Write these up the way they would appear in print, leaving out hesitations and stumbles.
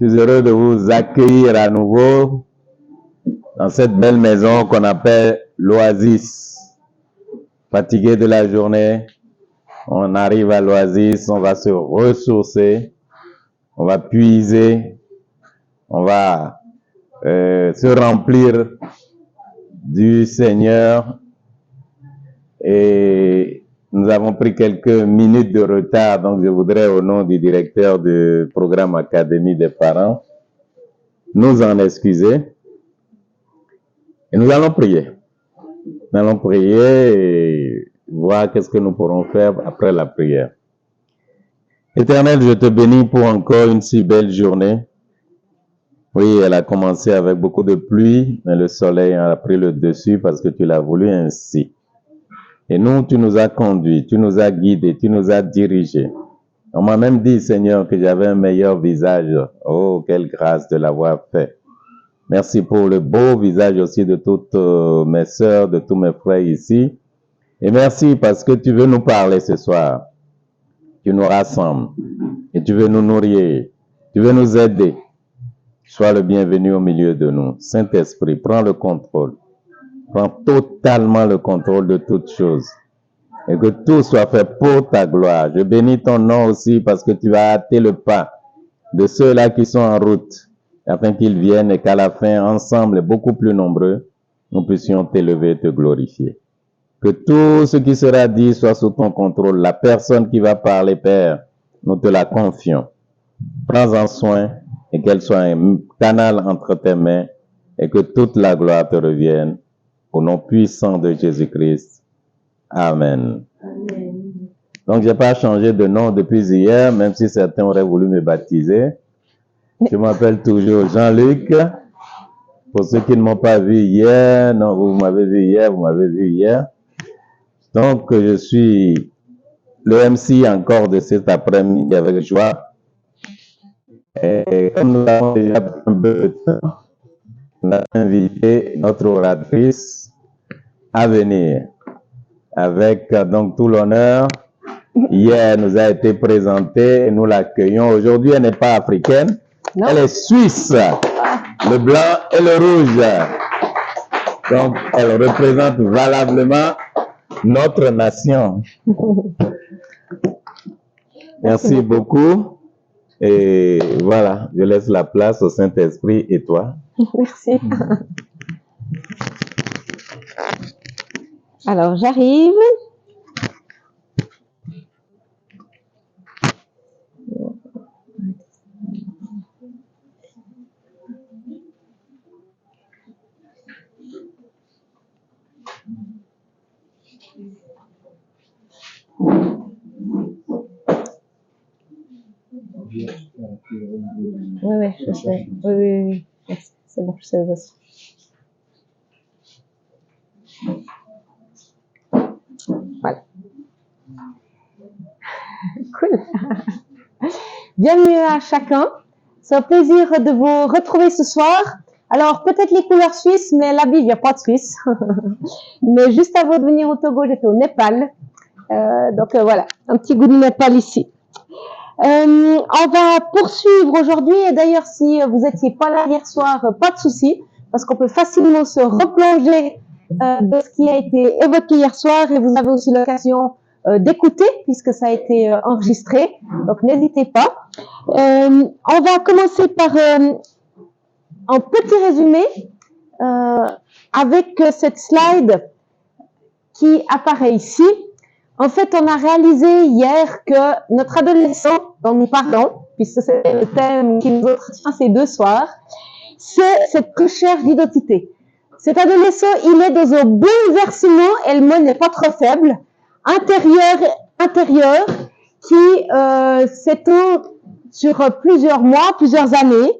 Je suis heureux de vous accueillir à nouveau dans cette belle maison qu'on appelle l'Oasis. Fatigué de la journée, on arrive à l'Oasis, on va se ressourcer, on va puiser, on va se remplir du Seigneur. Et nous avons pris quelques minutes de retard, donc je voudrais, au nom du directeur du programme Académie des parents, nous en excuser. Et nous allons prier. Nous allons prier et voir qu'est-ce que nous pourrons faire après la prière. Éternel, je te bénis pour encore une si belle journée. Oui, elle a commencé avec beaucoup de pluie, mais le soleil a pris le dessus parce que tu l'as voulu ainsi. Et nous, tu nous as conduits, tu nous as guidés, tu nous as dirigés. On m'a même dit, Seigneur, que j'avais un meilleur visage. Oh, quelle grâce de l'avoir fait. Merci pour le beau visage aussi de toutes mes sœurs, de tous mes frères ici. Et merci parce que tu veux nous parler ce soir. Tu nous rassembles et tu veux nous nourrir. Tu veux nous aider. Sois le bienvenu au milieu de nous. Saint-Esprit, prends le contrôle. Prends totalement le contrôle de toutes choses. Et que tout soit fait pour ta gloire. Je bénis ton nom aussi parce que tu vas hâter le pas de ceux-là qui sont en route, afin qu'ils viennent et qu'à la fin, ensemble et beaucoup plus nombreux, nous puissions t'élever et te glorifier. Que tout ce qui sera dit soit sous ton contrôle. La personne qui va parler, Père, nous te la confions. Prends-en soin et qu'elle soit un canal entre tes mains et que toute la gloire te revienne. Au nom puissant de Jésus-Christ. Amen. Amen. Donc, j'ai pas changé de nom depuis hier, même si certains auraient voulu me baptiser. Je m'appelle toujours Jean-Luc. Pour ceux qui ne m'ont pas vu hier, non, vous m'avez vu hier, vous m'avez vu hier. Donc, je suis le MC encore de cet après-midi avec joie. Et comme nous avons déjà un peu de temps, on a invité notre oratrice à venir avec donc tout l'honneur. Hier, nous a été présentée et nous l'accueillons. Aujourd'hui, elle n'est pas africaine, non. Elle est suisse, le blanc et le rouge. Donc, elle représente valablement notre nation. Merci beaucoup. Et voilà, je laisse la place au Saint-Esprit et toi. Merci. Alors, j'arrive. Oui, je sais. Oui. Merci. C'est bon, je sais aussi. Voilà. Cool. Bienvenue à chacun. C'est un plaisir de vous retrouver ce soir. Alors, peut-être les couleurs suisses, mais l'habit vient pas de Suisse. Mais juste avant de venir au Togo, j'étais au Népal. Donc voilà, un petit goût du Népal ici. On va poursuivre aujourd'hui, et d'ailleurs si vous étiez pas là hier soir, pas de souci, parce qu'on peut facilement se replonger de ce qui a été évoqué hier soir, et vous avez aussi l'occasion d'écouter, puisque ça a été enregistré, donc n'hésitez pas. On va commencer par un petit résumé avec cette slide qui apparaît ici. En fait, on a réalisé hier que notre adolescent dont nous parlons, puisque c'est le thème qui nous entretient ces 2 soirs, c'est cette recherche d'identité. Cet adolescent, il est dans un bouleversement, et le mot n'est pas trop faible, intérieur, qui s'étend sur plusieurs mois, plusieurs années,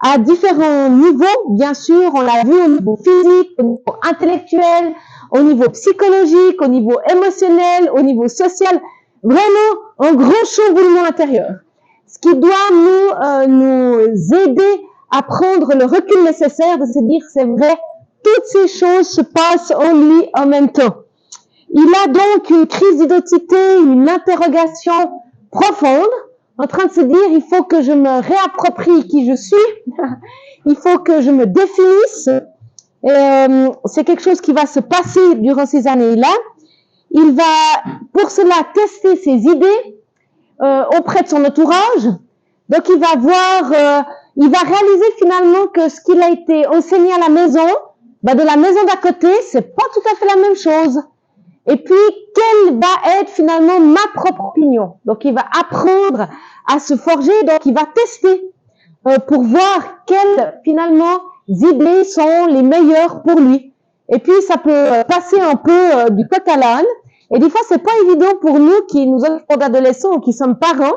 à différents niveaux, bien sûr, on l'a vu au niveau physique, au niveau intellectuel, au niveau psychologique, au niveau émotionnel, au niveau social, vraiment un grand chamboulement intérieur. Ce qui doit nous aider à prendre le recul nécessaire de se dire, c'est vrai, toutes ces choses se passent en lui en même temps. Il a donc une crise d'identité, une interrogation profonde, en train de se dire, il faut que je me réapproprie qui je suis, il faut que je me définisse. C'est quelque chose qui va se passer durant ces années-là. Il va, pour cela, tester ses idées auprès de son entourage. Donc, il va voir, il va réaliser finalement que ce qu'il a été enseigné à la maison, de la maison d'à côté, c'est pas tout à fait la même chose. Et puis, quelle va être finalement ma propre opinion? Donc, il va apprendre à se forger, donc il va tester pour voir quelles finalement idées sont les meilleures pour lui. Et puis, ça peut passer un peu du coq à l'âne. Et des fois, c'est pas évident pour nous qui nous occupons d'adolescents ou qui sommes parents,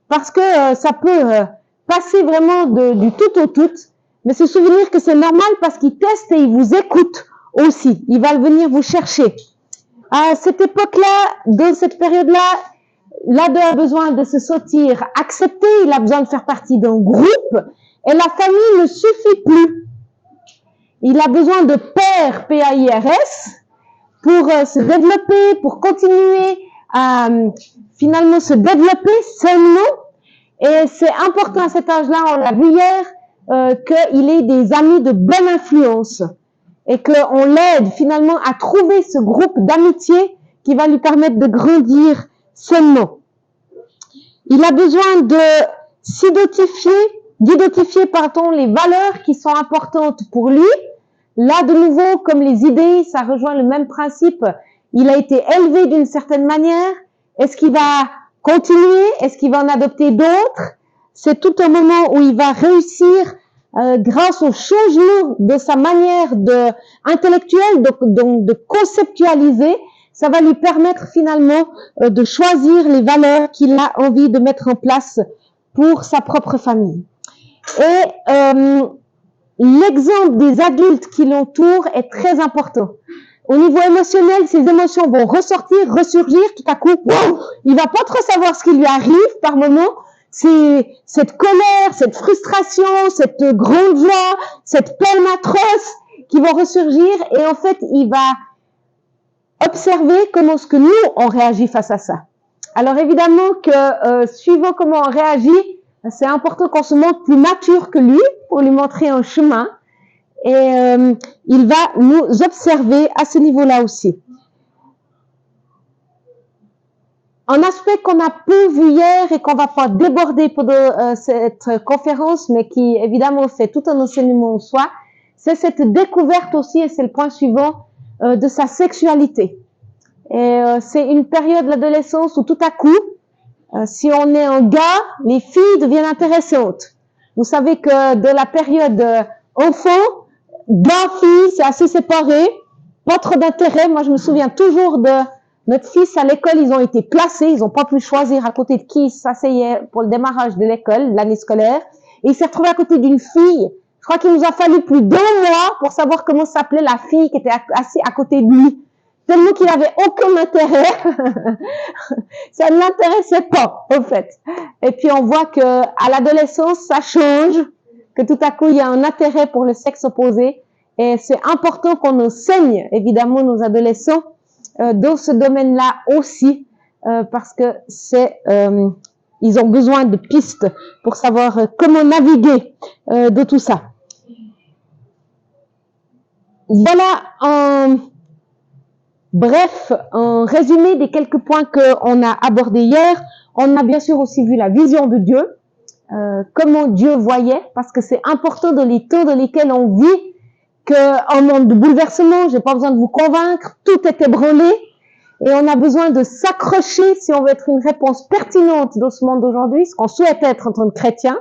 parce que ça peut passer vraiment du tout au tout. Mais se souvenir que c'est normal parce qu'il teste et il vous écoute aussi. Il va venir vous chercher. À cette époque-là, dans cette période-là, l'ado a besoin de se sentir accepté, il a besoin de faire partie d'un groupe, et la famille ne suffit plus. Il a besoin de pairs, P-A-I-R-S, pour se développer, pour continuer à finalement se développer seulement. Et c'est important à cet âge-là, on l'a vu hier, qu'il ait des amis de bonne influence et qu'on l'aide finalement à trouver ce groupe d'amitié qui va lui permettre de grandir sainement. Il a besoin de d'identifier les valeurs qui sont importantes pour lui. Là, de nouveau, comme les idées, ça rejoint le même principe. Il a été élevé d'une certaine manière. Est-ce qu'il va continuer? Est-ce qu'il va en adopter d'autres? C'est tout un moment où il va réussir grâce au changement de sa manière intellectuelle, donc de conceptualiser. Ça va lui permettre finalement de choisir les valeurs qu'il a envie de mettre en place pour sa propre famille. Et l'exemple des adultes qui l'entourent est très important. Au niveau émotionnel, ses émotions vont ressurgir tout à coup. Wow, il va pas trop savoir ce qui lui arrive par moment. C'est cette colère, cette frustration, cette grande joie, cette peine atroce qui vont ressurgir. Et en fait, il va observer comment est-ce que nous, on réagit face à ça. Alors évidemment que suivant comment on réagit, c'est important qu'on se montre plus mature que lui pour lui montrer un chemin. Et il va nous observer à ce niveau-là aussi. Un aspect qu'on a peu vu hier et qu'on va pas déborder pendant cette conférence, mais qui évidemment fait tout un enseignement en soi, c'est cette découverte aussi, et c'est le point suivant, de sa sexualité. Et c'est une période de l'adolescence où tout à coup, si on est un gars, les filles deviennent intéressantes. Vous savez que de la période enfant, gars-filles, c'est assez séparé, pas trop d'intérêt. Moi, je me souviens toujours de notre fils à l'école, ils ont été placés, ils n'ont pas pu choisir à côté de qui ils s'asseyaient pour le démarrage de l'école, l'année scolaire. Et il s'est retrouvé à côté d'une fille. Je crois qu'il nous a fallu plus d'1 mois pour savoir comment s'appelait la fille qui était assise à côté de lui. Tellement qu'il n'avait aucun intérêt. Ça ne l'intéressait pas, en fait. Et puis, on voit que à l'adolescence, ça change, que tout à coup, il y a un intérêt pour le sexe opposé. Et c'est important qu'on enseigne, évidemment, nos adolescents dans ce domaine-là aussi, parce que ils ont besoin de pistes pour savoir comment naviguer de tout ça. Voilà bref, un résumé des quelques points qu'on a abordés hier. On a bien sûr aussi vu la vision de Dieu, comment Dieu voyait, parce que c'est important dans les temps dans lesquels on vit, qu'en monde de bouleversement, j'ai pas besoin de vous convaincre, tout est ébranlé, et on a besoin de s'accrocher si on veut être une réponse pertinente dans ce monde d'aujourd'hui, ce qu'on souhaite être en tant que chrétien.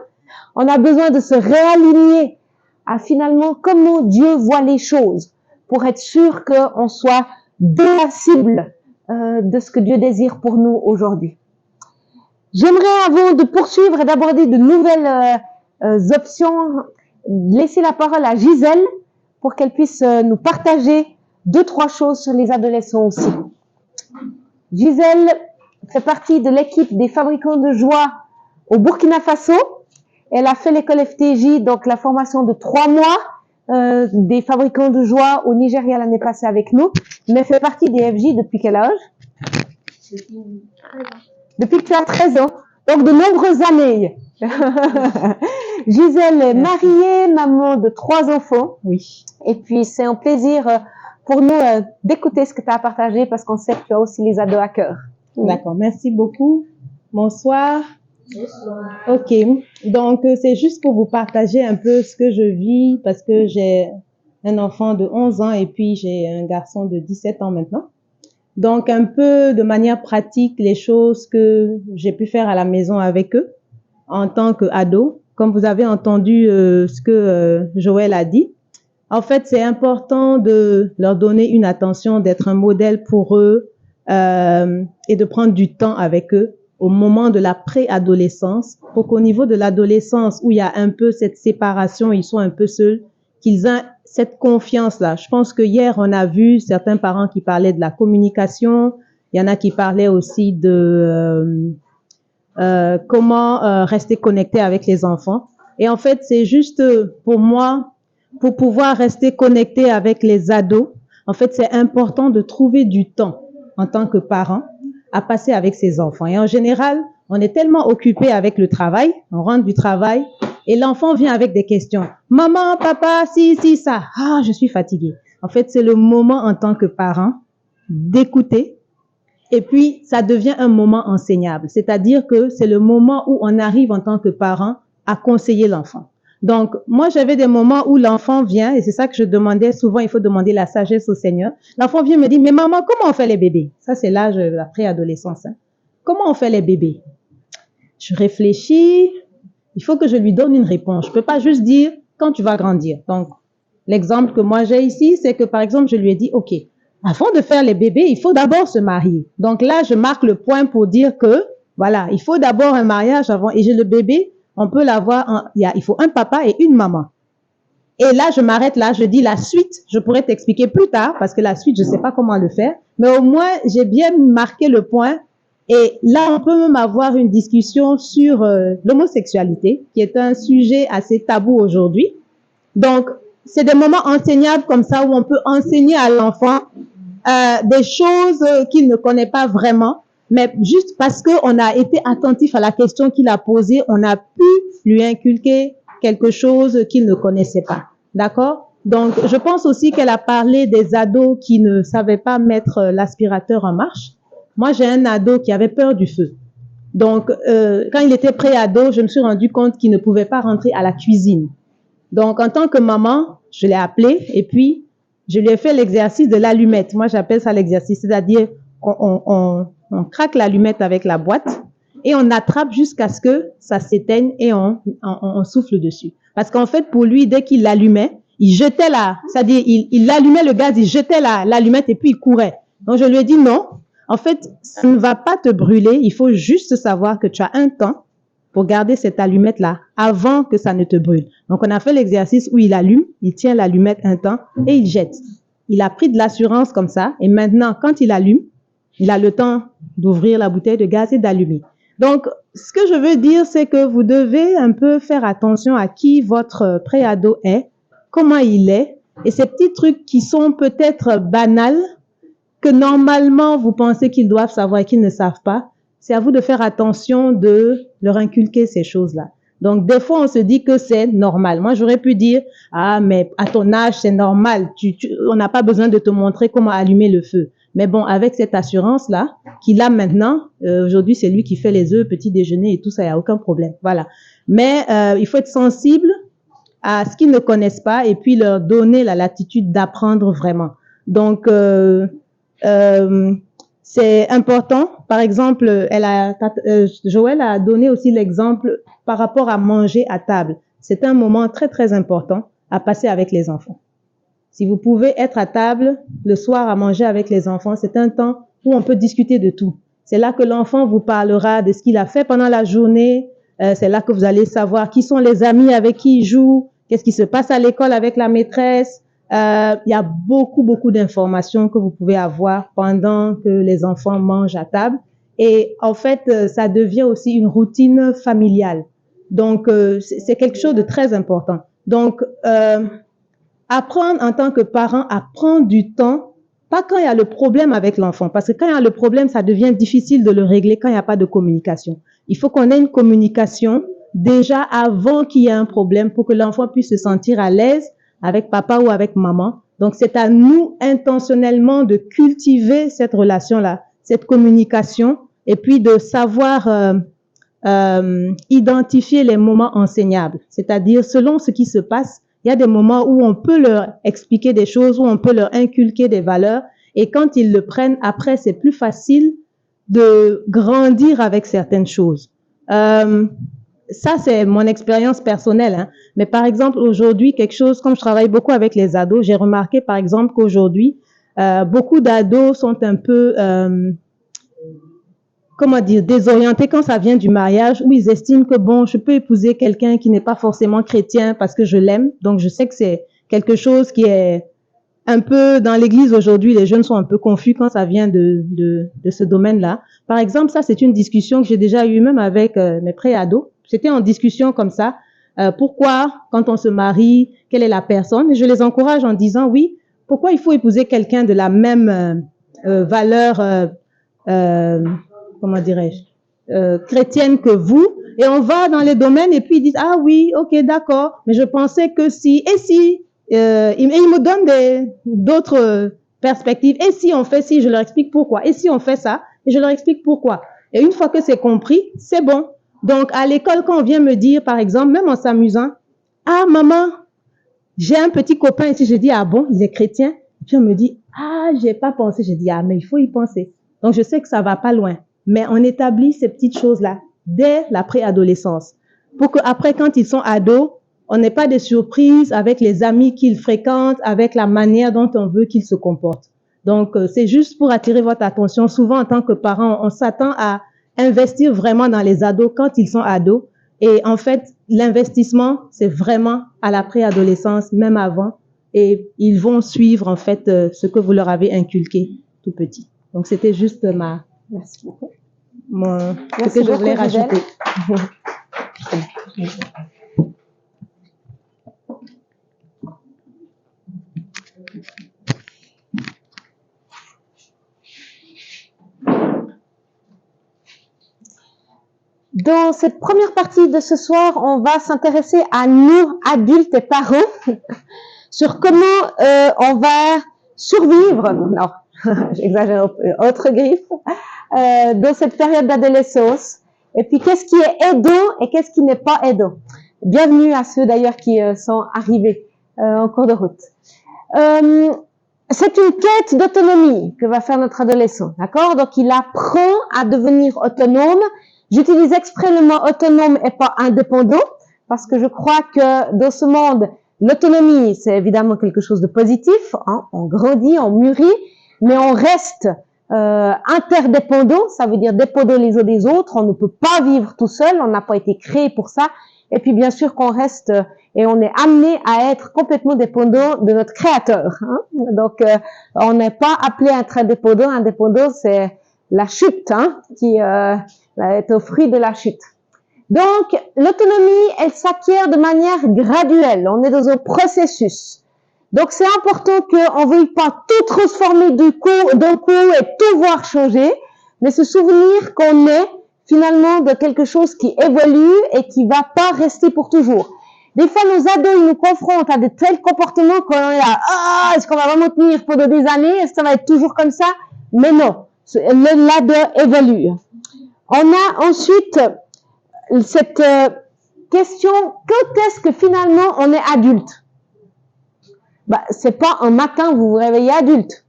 On a besoin de se réaligner à finalement comment Dieu voit les choses, pour être sûr qu'on soit dans la cible de ce que Dieu désire pour nous aujourd'hui. J'aimerais, avant de poursuivre et d'aborder de nouvelles options, laisser la parole à Gisèle pour qu'elle puisse nous partager 2-3 choses sur les adolescents aussi. Gisèle fait partie de l'équipe des fabricants de joie au Burkina Faso. Elle a fait l'école FTJ, donc la formation de 3 mois des fabricants de joie au Nigeria l'année passée avec nous, mais fait partie des FJ depuis quel âge? Depuis que tu as 13 ans. Donc, de nombreuses années. Gisèle est mariée, maman de 3 enfants. Oui. Et puis, c'est un plaisir pour nous d'écouter ce que tu as partagé parce qu'on sait que tu as aussi les ados à cœur. D'accord, merci beaucoup. Bonsoir. Ok, donc c'est juste pour vous partager un peu ce que je vis parce que j'ai un enfant de 11 ans et puis j'ai un garçon de 17 ans maintenant. Donc un peu de manière pratique les choses que j'ai pu faire à la maison avec eux en tant qu'ado. Comme vous avez entendu ce que Joël a dit, en fait c'est important de leur donner une attention, d'être un modèle pour eux et de prendre du temps avec eux au moment de la préadolescence, pour qu'au niveau de l'adolescence, où il y a un peu cette séparation, ils sont un peu seuls, qu'ils aient cette confiance-là. Je pense que hier, on a vu certains parents qui parlaient de la communication, il y en a qui parlaient aussi de comment rester connecté avec les enfants. Et en fait, c'est juste pour moi, pour pouvoir rester connecté avec les ados, en fait, c'est important de trouver du temps en tant que parent à passer avec ses enfants. Et en général, on est tellement occupé avec le travail, on rentre du travail et l'enfant vient avec des questions. Maman, papa, si, ça. Ah, je suis fatiguée. En fait, c'est le moment en tant que parent d'écouter et puis ça devient un moment enseignable. C'est-à-dire que c'est le moment où on arrive en tant que parent à conseiller l'enfant. Donc, moi, j'avais des moments où l'enfant vient, et c'est ça que je demandais souvent, il faut demander la sagesse au Seigneur. L'enfant vient me dire, mais maman, comment on fait les bébés? Ça, c'est l'âge de la préadolescence. Hein. Comment on fait les bébés? Je réfléchis, il faut que je lui donne une réponse. Je peux pas juste dire, quand tu vas grandir. Donc, l'exemple que moi j'ai ici, c'est que, par exemple, je lui ai dit, OK, avant de faire les bébés, il faut d'abord se marier. Donc là, je marque le point pour dire que, voilà, il faut d'abord un mariage avant, et j'ai le bébé, on peut l'avoir, il faut un papa et une maman. Et là, je m'arrête là, je dis la suite, je pourrais t'expliquer plus tard, parce que la suite, je sais pas comment le faire, mais au moins, j'ai bien marqué le point. Et là, on peut même avoir une discussion sur l'homosexualité, qui est un sujet assez tabou aujourd'hui. Donc, c'est des moments enseignables comme ça, où on peut enseigner à l'enfant des choses qu'il ne connaît pas vraiment, mais juste parce qu'on a été attentif à la question qu'il a posée, on a pu lui inculquer quelque chose qu'il ne connaissait pas. D'accord? Donc, je pense aussi qu'elle a parlé des ados qui ne savaient pas mettre l'aspirateur en marche. Moi, j'ai un ado qui avait peur du feu. Donc, quand il était pré-ado, je me suis rendu compte qu'il ne pouvait pas rentrer à la cuisine. Donc, en tant que maman, je l'ai appelé et puis je lui ai fait l'exercice de l'allumette. Moi, j'appelle ça l'exercice, c'est-à-dire on craque l'allumette avec la boîte et on attrape jusqu'à ce que ça s'éteigne et on souffle dessus. Parce qu'en fait, pour lui, dès qu'il l'allumait, il jetait c'est-à-dire il allumait le gaz, il jetait l'allumette et puis il courait. Donc, je lui ai dit non, en fait, ça ne va pas te brûler, il faut juste savoir que tu as un temps pour garder cette allumette-là avant que ça ne te brûle. Donc, on a fait l'exercice où il allume, il tient l'allumette un temps et il jette. Il a pris de l'assurance comme ça et maintenant, quand il allume, il a le temps d'ouvrir la bouteille de gaz et d'allumer. Donc, ce que je veux dire, c'est que vous devez un peu faire attention à qui votre préado est, comment il est, et ces petits trucs qui sont peut-être banals, que normalement vous pensez qu'ils doivent savoir et qu'ils ne savent pas, c'est à vous de faire attention de leur inculquer ces choses-là. Donc, des fois, on se dit que c'est normal. Moi, j'aurais pu dire, ah, mais à ton âge, c'est normal. On n'a pas besoin de te montrer comment allumer le feu. Mais bon, avec cette assurance-là, qu'il a maintenant, aujourd'hui, c'est lui qui fait les œufs, petit déjeuner et tout ça, il n'y a aucun problème. Voilà. Mais il faut être sensible à ce qu'ils ne connaissent pas et puis leur donner la latitude d'apprendre vraiment. Donc, c'est important. Par exemple, Joël a donné aussi l'exemple par rapport à manger à table. C'est un moment très, très important à passer avec les enfants. Si vous pouvez être à table le soir à manger avec les enfants, c'est un temps où on peut discuter de tout. C'est là que l'enfant vous parlera de ce qu'il a fait pendant la journée. C'est là que vous allez savoir qui sont les amis avec qui il joue, qu'est-ce qui se passe à l'école avec la maîtresse. Il y a beaucoup d'informations que vous pouvez avoir pendant que les enfants mangent à table. Et en fait, ça devient aussi une routine familiale. Donc, c'est quelque chose de très important. Donc, apprendre en tant que parent à prendre du temps, pas quand il y a le problème avec l'enfant, parce que quand il y a le problème, ça devient difficile de le régler quand il n'y a pas de communication. Il faut qu'on ait une communication déjà avant qu'il y ait un problème pour que l'enfant puisse se sentir à l'aise avec papa ou avec maman. Donc, c'est à nous intentionnellement de cultiver cette relation-là, cette communication, et puis de savoir identifier les moments enseignables. C'est-à-dire, selon ce qui se passe, il y a des moments où on peut leur expliquer des choses, où on peut leur inculquer des valeurs, et quand ils le prennent, après, c'est plus facile de grandir avec certaines choses. Ça, c'est mon expérience personnelle, hein. Mais par exemple, aujourd'hui, quelque chose, comme je travaille beaucoup avec les ados, j'ai remarqué par exemple qu'aujourd'hui, beaucoup d'ados sont un peu, comment dire, désorientés quand ça vient du mariage, où ils estiment que bon, je peux épouser quelqu'un qui n'est pas forcément chrétien parce que je l'aime. Donc, je sais que c'est quelque chose qui est un peu dans l'église aujourd'hui, les jeunes sont un peu confus quand ça vient de ce domaine-là. Par exemple, ça, c'est une discussion que j'ai déjà eue même avec mes pré-ados. C'était en discussion comme ça. Pourquoi, quand on se marie, quelle est la personne? Et je les encourage en disant, oui, pourquoi il faut épouser quelqu'un de la même valeur, comment dirais-je, chrétienne que vous? Et on va dans les domaines et puis ils disent, ah oui, ok, d'accord, mais je pensais que si, et si, il me donne d'autres perspectives. Et si on fait ci, je leur explique pourquoi. Et si on fait ça, et je leur explique pourquoi. Et une fois que c'est compris, c'est bon. Donc, à l'école, quand on vient me dire, par exemple, même en s'amusant, ah, maman, j'ai un petit copain ici. Je dis, ah bon, il est chrétien? Et puis on me dit, ah, j'ai pas pensé. Je dis, ah, mais il faut y penser. Donc, je sais que ça va pas loin. Mais on établit ces petites choses-là dès la préadolescence. Pour qu'après, quand ils sont ados, on n'ait pas de surprises avec les amis qu'ils fréquentent, avec la manière dont on veut qu'ils se comportent. Donc, c'est juste pour attirer votre attention. Souvent, en tant que parents, on s'attend à investir vraiment dans les ados quand ils sont ados. Et en fait, l'investissement, c'est vraiment à la préadolescence, même avant. Et ils vont suivre, en fait, ce que vous leur avez inculqué tout petit. Donc, c'était juste Merci beaucoup. ce que je voulais rajouter. Dans cette première partie de ce soir, on va s'intéresser à nous, adultes et parents, sur comment on va survivre, non, j'exagère, autre griffe, dans cette période d'adolescence. Et puis, qu'est-ce qui est aidant et qu'est-ce qui n'est pas aidant. Bienvenue à ceux d'ailleurs qui sont arrivés en cours de route. C'est une quête d'autonomie que va faire notre adolescent, d'accord? Donc, il apprend à devenir autonome. J'utilise exprès le mot autonome et pas indépendant, parce que je crois que dans ce monde, l'autonomie, c'est évidemment quelque chose de positif, hein, on grandit, on mûrit, mais on reste interdépendant, ça veut dire dépendant les uns des autres, on ne peut pas vivre tout seul, on n'a pas été créé pour ça, et puis bien sûr qu'on reste et on est amené à être complètement dépendant de notre créateur, hein. Donc on n'est pas appelé à être indépendant, indépendant c'est la chute, hein, qui est au fruit de la chute. Donc, l'autonomie, elle s'acquiert de manière graduelle. On est dans un processus. Donc, c'est important qu'on ne veuille pas tout transformer d'un coup et tout voir changer, mais se souvenir qu'on est finalement de quelque chose qui évolue et qui va pas rester pour toujours. Des fois, nos ados, ils nous confrontent à de tels comportements qu'on est là, ah, est-ce qu'on va vraiment tenir pendant des années? Est-ce que ça va être toujours comme ça? Mais non. L'ado évolue. On a ensuite cette question, quand est-ce que finalement on est adulte? Bah, c'est pas un matin vous vous réveillez adulte.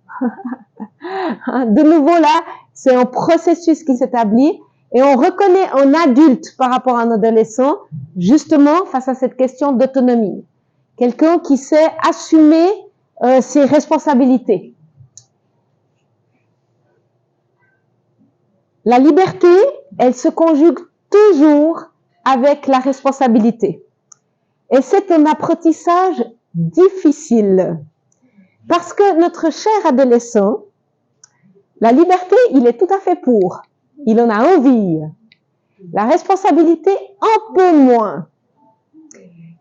De nouveau là, c'est un processus qui s'établit et on reconnaît un adulte par rapport à un adolescent, justement face à cette question d'autonomie. Quelqu'un qui sait assumer ses responsabilités. La liberté, elle se conjugue toujours avec la responsabilité. Et c'est un apprentissage difficile. Parce que notre cher adolescent, la liberté, il est tout à fait pour. Il en a envie. La responsabilité, un peu moins.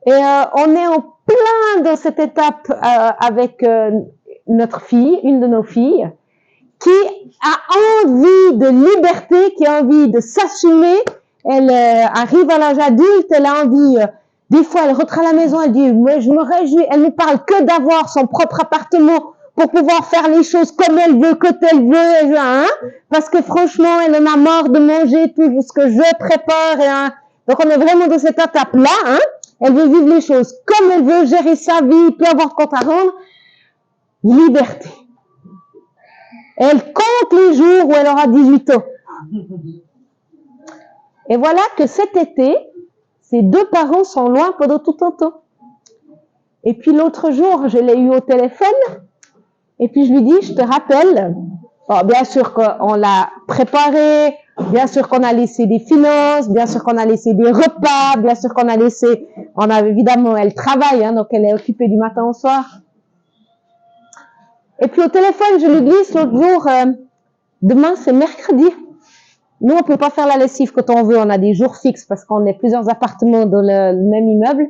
Et on est en plein dans cette étape avec notre fille, une de nos filles, qui a envie de liberté, qui a envie de s'assumer, elle arrive à l'âge adulte, elle a envie, des fois elle rentre à la maison, elle dit, mais je me réjouis, elle ne parle que d'avoir son propre appartement pour pouvoir faire les choses comme elle veut, quand elle veut, hein, parce que franchement, elle en a marre de manger tout ce que je prépare, hein. Donc on est vraiment dans cette étape-là, hein. Elle veut vivre les choses comme elle veut, gérer sa vie, peu avoir compte à rendre. Liberté. Elle compte les jours où elle aura 18 ans. Et voilà que cet été, ses deux parents sont loin pendant tout un temps. Et puis l'autre jour, je l'ai eu au téléphone, et puis je lui dis, je te rappelle, bon, bien sûr qu'on l'a préparé, bien sûr qu'on a laissé des finances, bien sûr qu'on a laissé des repas, bien sûr qu'on a laissé, on a évidemment, elle travaille, hein, donc elle est occupée du matin au soir. Et puis au téléphone, je lui glisse l'autre jour, demain c'est mercredi. Nous, on peut pas faire la lessive quand on veut, on a des jours fixes parce qu'on est plusieurs appartements dans le même immeuble.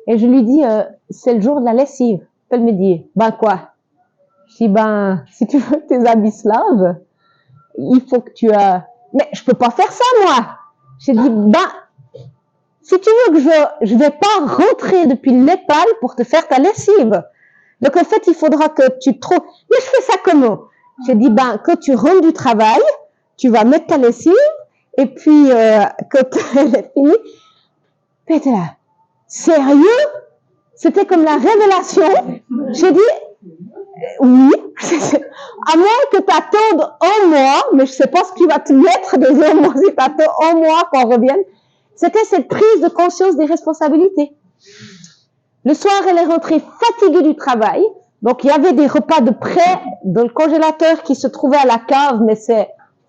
Et je lui dis, c'est le jour de la lessive. Elle me dit, ben quoi? Je dis, ben, si tu veux que tes habits se lavent, il faut que tu... Mais je peux pas faire ça, moi. J'ai dit, ben, si tu veux que je vais pas rentrer depuis le Népal pour te faire ta lessive. Donc, en fait, il faudra que tu trouves... Mais je fais ça comment? J'ai dit, ben, quand tu rentres du travail, tu vas mettre ta lessive, et puis, quand elle est finie, puis t'es là. Sérieux? C'était comme la révélation. J'ai dit, oui, à moins que tu attendes un mois, mais je sais pas ce qui va te mettre des un mois si tu attends un mois qu'on revienne. C'était cette prise de conscience des responsabilités. Le soir, elle est rentrée fatiguée du travail. Donc, il y avait des repas de prêt dans le congélateur qui se trouvaient à la cave, mais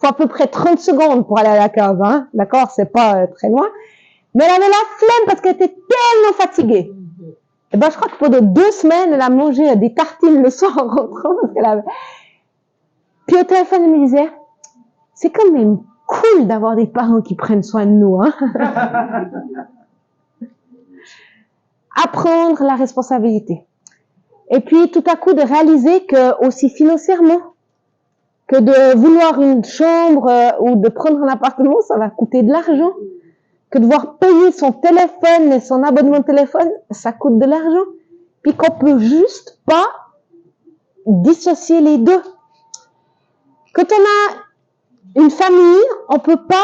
faut à peu près 30 secondes pour aller à la cave, hein. D'accord? C'est pas très loin. Mais elle avait la flemme parce qu'elle était tellement fatiguée. Et ben, je crois que pendant 2 semaines, elle a mangé des tartines le soir en rentrant parce qu'elle avait... Puis au téléphone, elle me disait, c'est quand même cool d'avoir des parents qui prennent soin de nous, hein. Apprendre la responsabilité. Et puis, tout à coup, de réaliser que, aussi financièrement, que de vouloir une chambre ou de prendre un appartement, ça va coûter de l'argent. Que devoir payer son téléphone et son abonnement de téléphone, ça coûte de l'argent. Puis qu'on peut juste pas dissocier les deux. Quand on a une famille, on peut pas,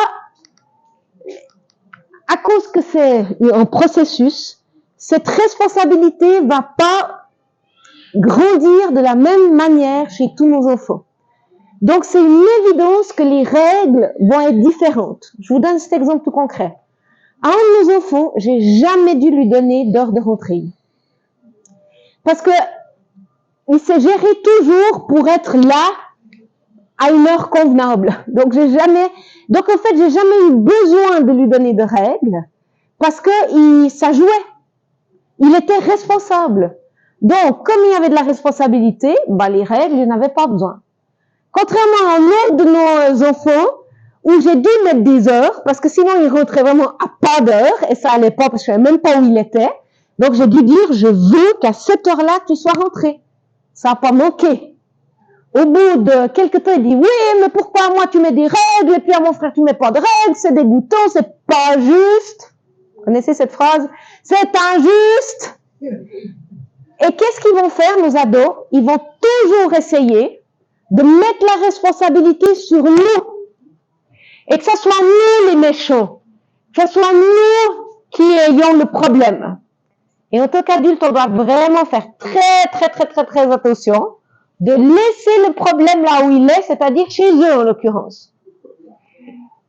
à cause que c'est un processus, cette responsabilité va pas grandir de la même manière chez tous nos enfants. Donc c'est une évidence que les règles vont être différentes. Je vous donne cet exemple tout concret. À un de nos enfants, j'ai jamais dû lui donner d'heure de rentrée. Parce que il s'est géré toujours pour être là à une heure convenable. Donc en fait, j'ai jamais eu besoin de lui donner de règles parce que ça jouait. Il était responsable. Donc, comme il y avait de la responsabilité, les règles, je n'avais pas besoin. Contrairement à un autre de nos enfants, où j'ai dû mettre des heures, parce que sinon il rentrait vraiment à pas d'heure, et ça allait pas, parce que je savais même pas où il était. Donc j'ai dû dire, je veux qu'à cette heure-là, tu sois rentré. Ça n'a pas manqué. Au bout de quelques temps, il dit, oui, mais pourquoi moi tu mets des règles, et puis à mon frère tu mets pas de règles, c'est dégoûtant, c'est pas juste. Vous connaissez cette phrase? C'est injuste. Et qu'est-ce qu'ils vont faire, nos ados? Ils vont toujours essayer de mettre la responsabilité sur nous. Et que ce soit nous les méchants, que ce soit nous qui ayons le problème. Et en tant qu'adulte, on doit vraiment faire très attention de laisser le problème là où il est, c'est-à-dire chez eux en l'occurrence.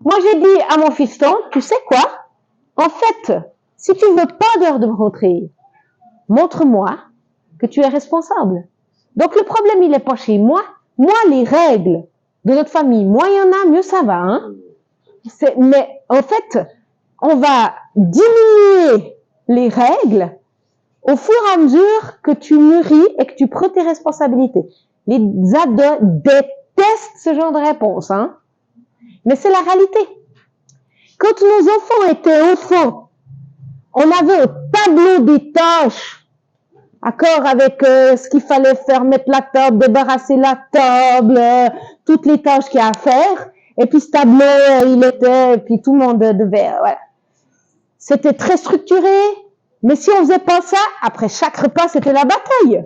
Moi, j'ai dit à mon fiston, tu sais quoi? En fait, si tu veux pas d'heure de rentrée, montre-moi que tu es responsable. Donc le problème, il est pas chez moi. Moi, les règles de notre famille, moins il y en a, mieux ça va, hein? Mais en fait, on va diminuer les règles au fur et à mesure que tu mûris et que tu prends tes responsabilités. Les ados détestent ce genre de réponse, hein? Mais c'est la réalité. Quand nos enfants étaient enfants, on avait un tableau des tâches, d'accord, avec ce qu'il fallait faire, mettre la table, débarrasser la table, toutes les tâches qu'il y a à faire. Et puis ce tableau, et puis tout le monde devait, voilà. C'était très structuré, mais si on faisait pas ça, après chaque repas, c'était la bataille.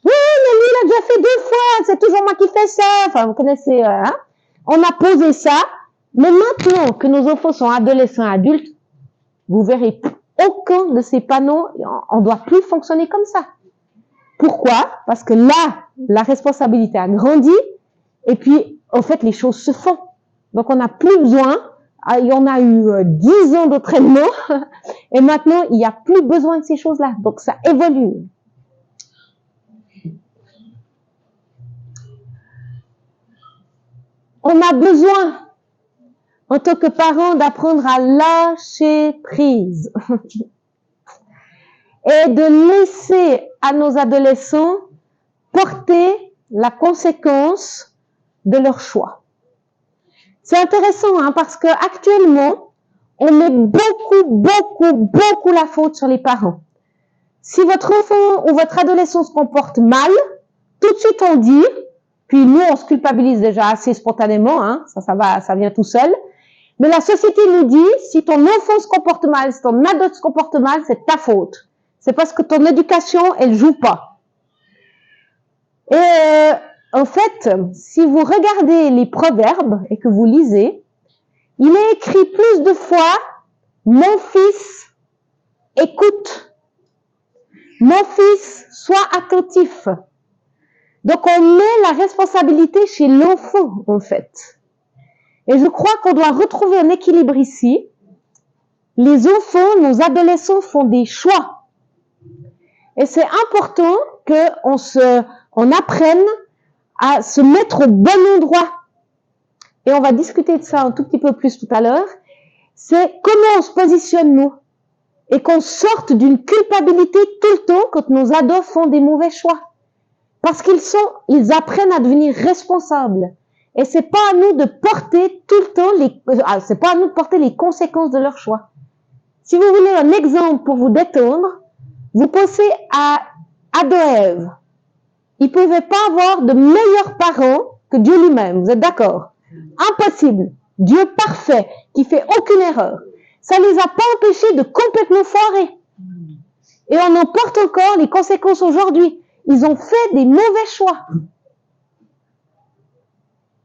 Oui, mais lui, il a déjà fait 2 fois, c'est toujours moi qui fais ça. Enfin, vous connaissez, hein. On a posé ça, mais maintenant que nos enfants sont adolescents, adultes, vous verrez aucun de ces panneaux, on doit plus fonctionner comme ça. Pourquoi? Parce que là, la responsabilité a grandi, et puis, en fait, les choses se font. Donc, on n'a plus besoin, et on a eu 10 ans d'entraînement, et maintenant, il n'y a plus besoin de ces choses-là. Donc, ça évolue. On a besoin, en tant que parents, d'apprendre à lâcher prise. Et de laisser à nos adolescents porter la conséquence de leur choix. C'est intéressant, hein, parce que actuellement, on met beaucoup la faute sur les parents. Si votre enfant ou votre adolescent se comporte mal, tout de suite on dit, puis nous on se culpabilise déjà assez spontanément, hein, ça vient tout seul. Mais la société nous dit, si ton enfant se comporte mal, si ton ado se comporte mal, c'est ta faute. C'est parce que ton éducation, elle joue pas. Et en fait, si vous regardez les proverbes et que vous lisez, il est écrit plus de fois, mon fils, écoute. Mon fils, sois attentif. Donc on met la responsabilité chez l'enfant, en fait. Et je crois qu'on doit retrouver un équilibre ici. Les enfants, nos adolescents font des choix. Et c'est important qu'on apprenne à se mettre au bon endroit. Et on va discuter de ça un tout petit peu plus tout à l'heure. C'est comment on se positionne nous. Et qu'on sorte d'une culpabilité tout le temps quand nos ados font des mauvais choix. Parce ils apprennent à devenir responsables. Et c'est pas à nous de porter tout le temps c'est pas à nous de porter les conséquences de leurs choix. Si vous voulez un exemple pour vous détendre, vous pensez à Adam et Ève. Ils ne pouvaient pas avoir de meilleurs parents que Dieu lui-même. Vous êtes d'accord? Impossible. Dieu parfait, qui fait aucune erreur. Ça les a pas empêchés de complètement foirer. Et on en porte encore les conséquences aujourd'hui. Ils ont fait des mauvais choix.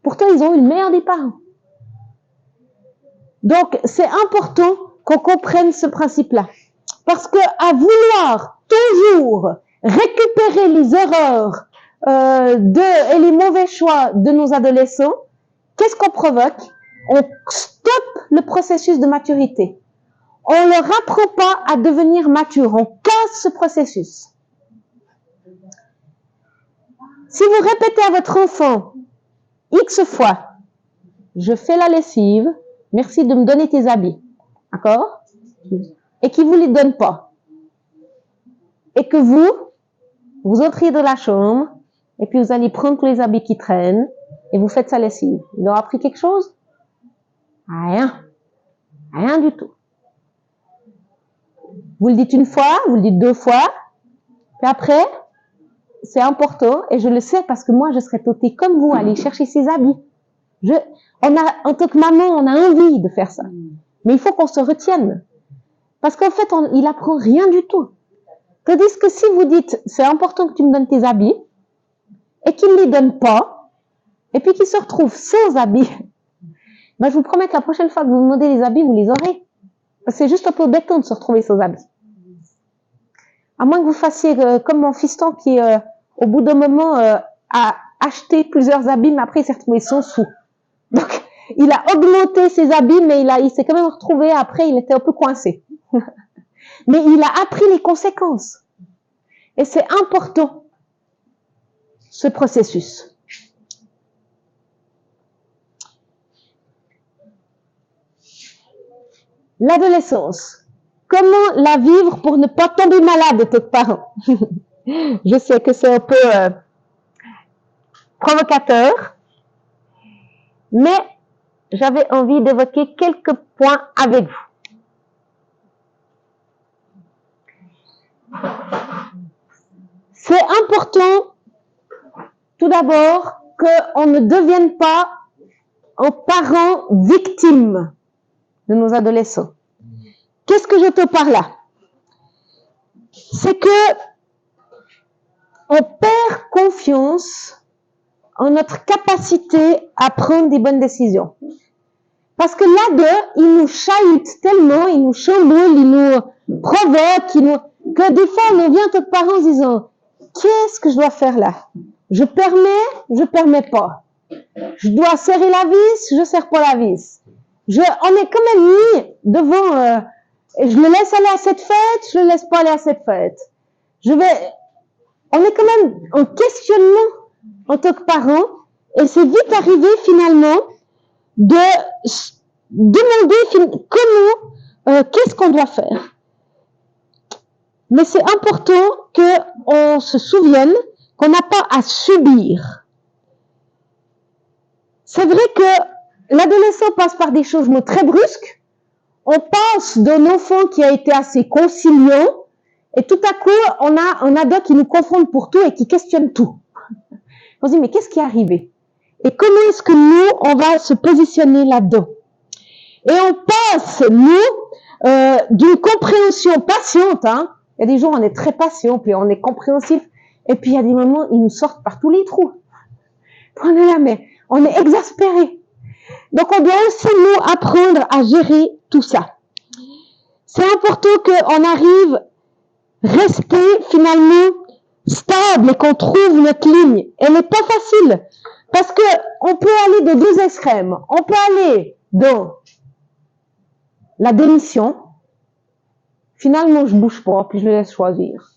Pourtant, ils ont eu le meilleur des parents. Donc, c'est important qu'on comprenne ce principe-là. Parce que à vouloir toujours récupérer les erreurs et les mauvais choix de nos adolescents, qu'est-ce qu'on provoque? On stoppe le processus de maturité. On leur apprend pas à devenir mature. On casse ce processus. Si vous répétez à votre enfant X fois, je fais la lessive, merci de me donner tes habits. D'accord? Et qu'il vous les donne pas. Et que vous entriez dans la chambre, et puis vous allez prendre tous les habits qui traînent, et vous faites sa lessive. Il aura appris quelque chose? Rien. Rien du tout. Vous le dites une fois, vous le dites 2 fois, puis après, c'est important, et je le sais parce que moi, je serais tentée comme vous, aller chercher ses habits. En tant que maman, on a envie de faire ça. Mais il faut qu'on se retienne. Parce qu'en fait, il apprend rien du tout. Tandis que si vous dites, c'est important que tu me donnes tes habits, et qu'il ne les donne pas, et puis qu'il se retrouve sans habits, ben je vous promets que la prochaine fois que vous demandez les habits, vous les aurez. Parce que c'est juste un peu béton de se retrouver sans habits. À moins que vous fassiez comme mon fiston qui, au bout d'un moment, a acheté plusieurs habits, mais après il s'est retrouvé sans sous. Donc, il a augmenté ses habits, mais il s'est quand même retrouvé, après il était un peu coincé. Mais il a appris les conséquences. Et c'est important, ce processus. L'adolescence. Comment la vivre pour ne pas tomber malade de tes parents? Je sais que c'est un peu provocateur, mais j'avais envie d'évoquer quelques points avec vous. C'est important, tout d'abord, qu'on ne devienne pas aux parents victimes de nos adolescents. Qu'est-ce que je te parle là? C'est que on perd confiance en notre capacité à prendre des bonnes décisions. Parce que là-dedans, il nous chahute tellement, il nous chamboule, il nous provoque, que des fois, on vient en tant que parents en disant, qu'est-ce que je dois faire là? Je permets pas. Je dois serrer la vis, je serre pas la vis. On est quand même mis devant, je le laisse aller à cette fête, je le laisse pas aller à cette fête. On est quand même en questionnement en tant que parents, et c'est vite arrivé finalement de demander comment, qu'est-ce qu'on doit faire. Mais c'est important qu'on se souvienne qu'on n'a pas à subir. C'est vrai que l'adolescent passe par des changements très brusques. On passe d'un enfant qui a été assez conciliant, et tout à coup, on a un ado qui nous confronte pour tout et qui questionne tout. On se dit, mais qu'est-ce qui est arrivé? Et comment est-ce que nous, on va se positionner là-dedans? Et on passe, nous, d'une compréhension patiente, hein. Il y a des jours, on est très patient, puis on est compréhensif, et puis il y a des moments, ils nous sortent par tous les trous. On est là, mais on est exaspéré. Donc, on doit aussi, nous, apprendre à gérer tout ça. C'est important qu'on arrive à rester, finalement, stable et qu'on trouve notre ligne. Elle n'est pas facile, parce que on peut aller de deux extrêmes. On peut aller dans la démission. Finalement, je bouge pas, puis je laisse choisir.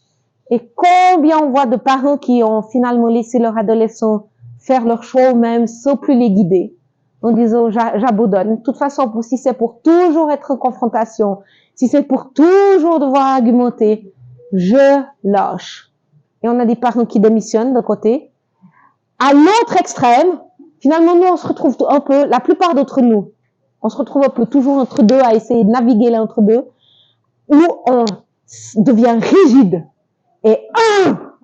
Et combien on voit de parents qui ont finalement laissé leurs adolescents faire leur choix eux-mêmes sans plus les guider, en disant j'abandonne. De toute façon, si c'est pour toujours être en confrontation, si c'est pour toujours devoir argumenter, je lâche. Et on a des parents qui démissionnent d'un côté. À l'autre extrême, finalement, nous, on se retrouve un peu, la plupart d'entre nous, on se retrouve un peu toujours entre deux à essayer de naviguer là entre deux, où on devient rigide et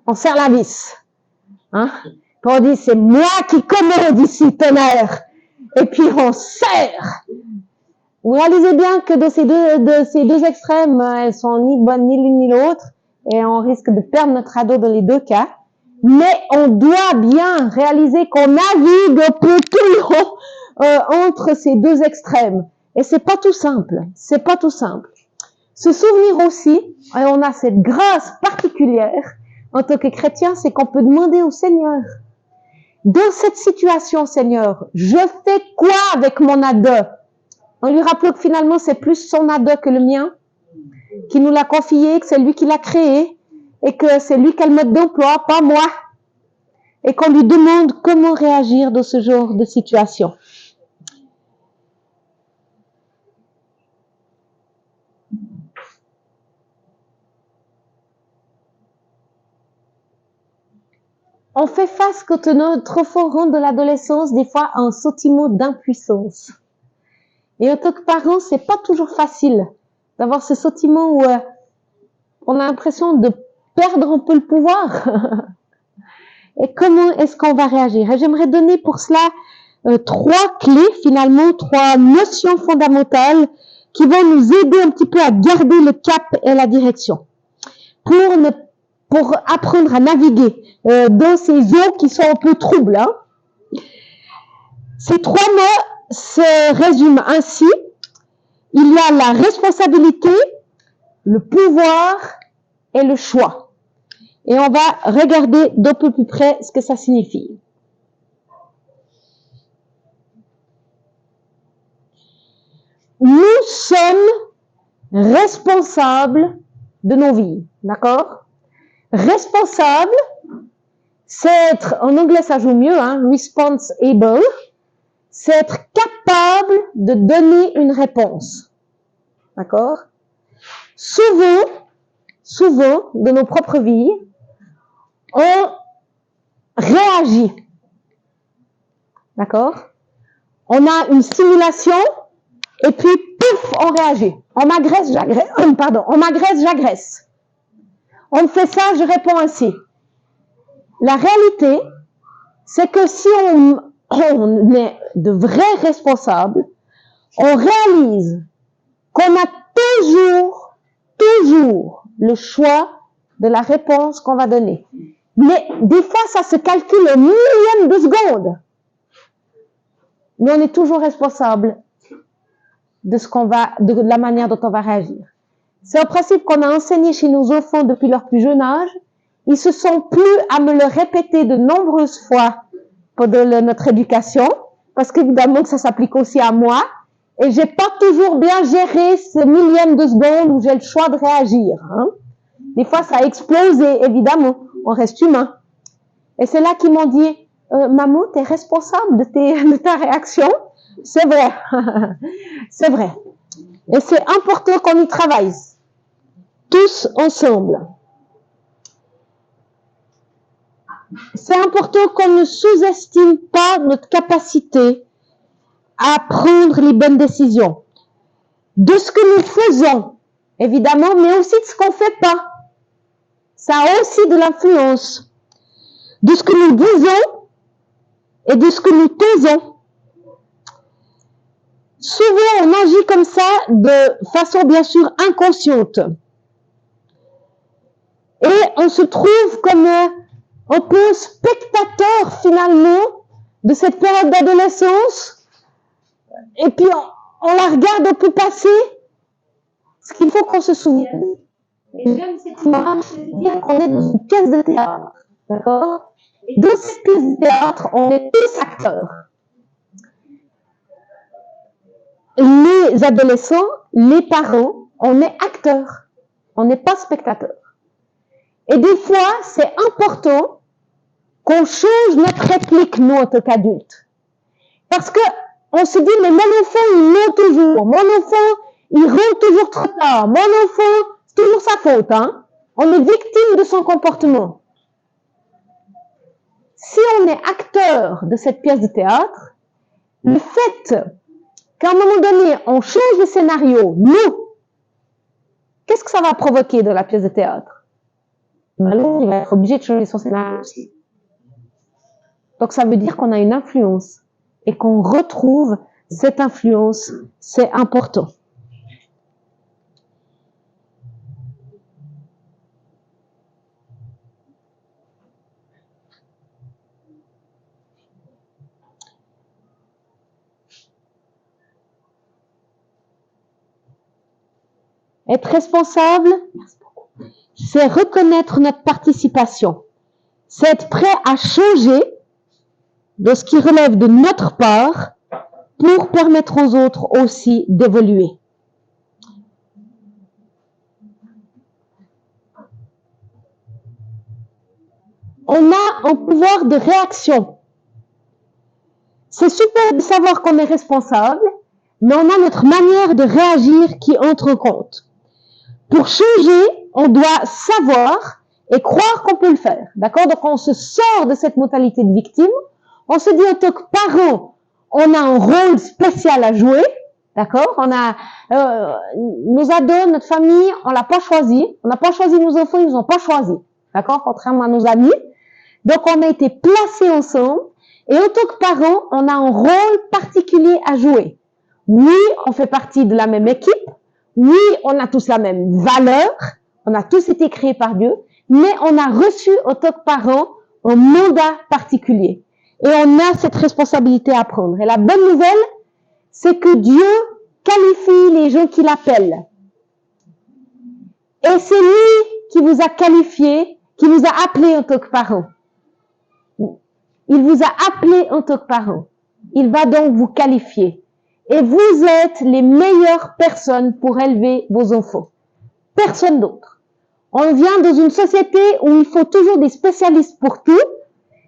on serre la vis. Hein? Puis on dit, c'est moi qui commande ici, tonnerre. Et puis on serre. Vous réalisez bien que de ces deux extrêmes, elles sont ni bonnes ni l'une ni l'autre, et on risque de perdre notre ado dans les deux cas. Mais on doit bien réaliser qu'on navigue un peu toujours entre ces deux extrêmes. Et c'est pas tout simple. C'est pas tout simple. Se souvenir aussi, et on a cette grâce particulière en tant que chrétien, c'est qu'on peut demander au Seigneur, dans cette situation, Seigneur, je fais quoi avec mon ado? On lui rappelle que finalement, c'est plus son ado que le mien, qui nous l'a confié, que c'est lui qui l'a créé, et que c'est lui qui a le mode d'emploi, pas moi. Et qu'on lui demande comment réagir dans ce genre de situation. On fait face quand notre enfant rentre de l'adolescence, des fois, à un sentiment d'impuissance. Et en tant que parent, c'est pas toujours facile d'avoir ce sentiment où on a l'impression de perdre un peu le pouvoir. Et comment est-ce qu'on va réagir? Et j'aimerais donner pour cela trois clés, finalement, trois notions fondamentales qui vont nous aider un petit peu à garder le cap et la direction. Pour apprendre à naviguer dans ces eaux qui sont un peu troubles. Hein. Ces trois mots se résument ainsi. Il y a la responsabilité, le pouvoir et le choix. Et on va regarder d'un peu plus près ce que ça signifie. Nous sommes responsables de nos vies, d'accord? Responsable, c'est être, en anglais ça joue mieux, hein, responsible, c'est être capable de donner une réponse. D'accord? Souvent, de nos propres vies, on réagit. D'accord? On a une stimulation, et puis, pouf, on réagit. On m'agresse, j'agresse. On me fait ça, je réponds ainsi. La réalité, c'est que si on est de vrais responsables, on réalise qu'on a toujours le choix de la réponse qu'on va donner. Mais des fois, ça se calcule au millième de seconde. Mais on est toujours responsable de la manière dont on va réagir. C'est un principe qu'on a enseigné chez nos enfants depuis leur plus jeune âge. Ils se sont plus à me le répéter de nombreuses fois pendant notre éducation, parce qu'évidemment que ça s'applique aussi à moi. Et j'ai pas toujours bien géré ce millième de seconde où j'ai le choix de réagir. Hein. Des fois, ça a explosé, évidemment. On reste humain. Et c'est là qu'ils m'ont dit, maman, t'es responsable de ta réaction. C'est vrai. C'est vrai. Et c'est important qu'on y travaille. Tous ensemble. C'est important qu'on ne sous-estime pas notre capacité à prendre les bonnes décisions. De ce que nous faisons, évidemment, mais aussi de ce qu'on ne fait pas. Ça a aussi de l'influence. De ce que nous disons et de ce que nous taisons. Souvent, on agit comme ça de façon bien sûr inconsciente. Et on se trouve comme un peu spectateur finalement de cette période d'adolescence. Et puis on la regarde au plus passé. Ce qu'il faut qu'on se souvienne. Et j'aime cette image, c'est-à-dire qu'on est dans une pièce de théâtre. D'accord? Et dans cette pièce de théâtre, on est tous acteurs. Les adolescents, les parents, on est acteurs. On n'est pas spectateurs. Et des fois, c'est important qu'on change notre réplique, nous, en tant qu'adultes. Parce que on se dit, mais mon enfant, il ment toujours. Mon enfant, il rentre toujours trop tard. Mon enfant, c'est toujours sa faute. Hein? On est victime de son comportement. Si on est acteur de cette pièce de théâtre, le fait qu'à un moment donné, on change de scénario, nous, qu'est-ce que ça va provoquer dans la pièce de théâtre? Ben, il va être obligé de changer son scénario aussi. Donc ça veut dire qu'on a une influence et qu'on retrouve cette influence, c'est important. Être responsable, c'est reconnaître notre participation. C'est être prêt à changer de ce qui relève de notre part pour permettre aux autres aussi d'évoluer. On a un pouvoir de réaction. C'est super de savoir qu'on est responsable, mais on a notre manière de réagir qui entre en compte. Pour changer, on doit savoir et croire qu'on peut le faire. D'accord? Donc, on se sort de cette mentalité de victime. On se dit, en tant que parent, on a un rôle spécial à jouer. D'accord? On a, nos ados, notre famille, on l'a pas choisi. On n'a pas choisi nos enfants, ils nous ont pas choisi. D'accord? Contrairement à nos amis. Donc, on a été placés ensemble. Et en tant que parent, on a un rôle particulier à jouer. Oui, on fait partie de la même équipe. Oui, on a tous la même valeur. On a tous été créés par Dieu. Mais on a reçu, en tant que parent, un mandat particulier. Et on a cette responsabilité à prendre. Et la bonne nouvelle, c'est que Dieu qualifie les gens qu'il appelle. Et c'est lui qui vous a qualifié, qui vous a appelé en tant que parent. Il vous a appelé en tant que parent. Il va donc vous qualifier. Et vous êtes les meilleures personnes pour élever vos enfants. Personne d'autre. On vient dans une société où il faut toujours des spécialistes pour tout.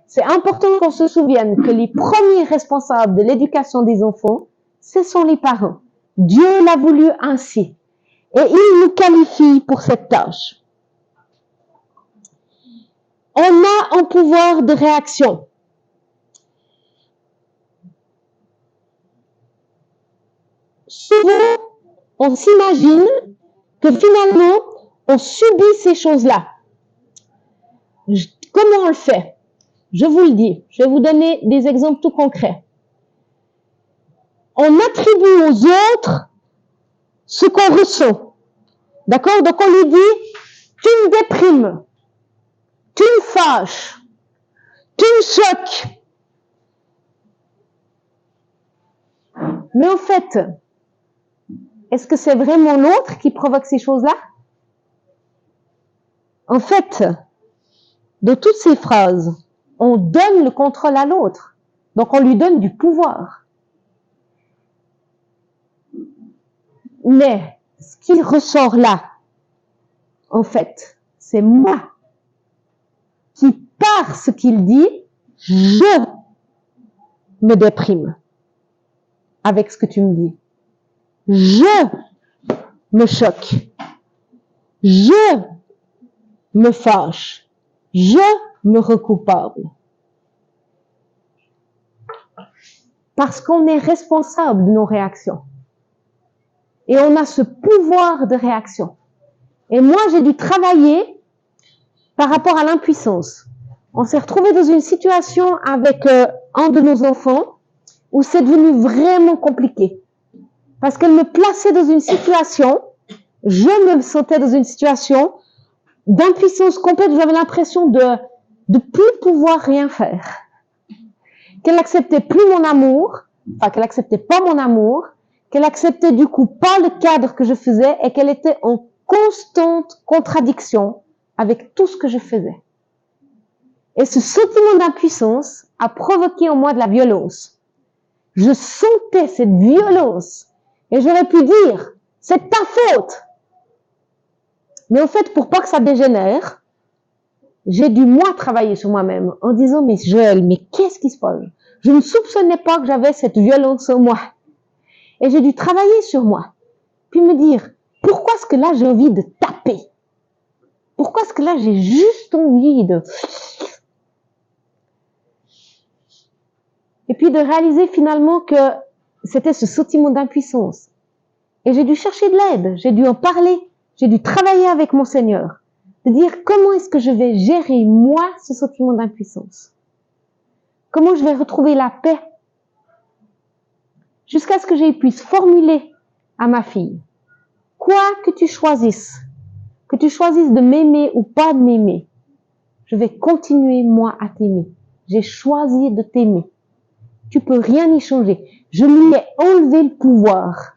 C'est important qu'on se souvienne que les premiers responsables de l'éducation des enfants, ce sont les parents. Dieu l'a voulu ainsi. Et il nous qualifie pour cette tâche. On a un pouvoir de réaction. Souvent, on s'imagine que finalement, on subit ces choses-là. Comment on le fait? je vous le dis, je vais vous donner des exemples tout concrets. On attribue aux autres ce qu'on ressent. D'accord? Donc on lui dit, tu me déprimes, tu me fâches, tu me choques. Mais au fait, est-ce que c'est vraiment l'autre qui provoque ces choses-là? En fait, de toutes ces phrases, on donne le contrôle à l'autre. Donc on lui donne du pouvoir. Mais ce qui ressort là, en fait, c'est moi qui, par ce qu'il dit, je me déprime avec ce que tu me dis. Je me choque. Je me fâche. Je me rends coupable. Parce qu'on est responsable de nos réactions. Et on a ce pouvoir de réaction. Et moi, j'ai dû travailler par rapport à l'impuissance. On s'est retrouvé dans une situation avec un de nos enfants où c'est devenu vraiment compliqué. Parce qu'elle me plaçait dans une situation, je me sentais dans une situation d'impuissance complète, j'avais l'impression de plus pouvoir rien faire. Qu'elle acceptait plus mon amour, enfin qu'elle acceptait pas mon amour, qu'elle acceptait du coup pas le cadre que je faisais et qu'elle était en constante contradiction avec tout ce que je faisais. Et ce sentiment d'impuissance a provoqué en moi de la violence. Je sentais cette violence et j'aurais pu dire, c'est ta faute. Mais au fait, pour pas que ça dégénère, j'ai dû moi travailler sur moi-même en disant, mais Joël, mais qu'est-ce qui se passe? Je ne soupçonnais pas que j'avais cette violence en moi. Et j'ai dû travailler sur moi. Puis me dire, pourquoi est-ce que là j'ai envie de taper? Pourquoi est-ce que là j'ai juste envie de... Et puis de réaliser finalement que c'était ce sentiment d'impuissance. Et j'ai dû chercher de l'aide, j'ai dû en parler, j'ai dû travailler avec mon Seigneur. De dire comment est-ce que je vais gérer moi ce sentiment d'impuissance? Comment je vais retrouver la paix? Jusqu'à ce que je puisse formuler à ma fille, quoi que tu choisisses de m'aimer ou pas de m'aimer, je vais continuer moi à t'aimer. J'ai choisi de t'aimer. Tu peux rien y changer. Je lui ai enlevé le pouvoir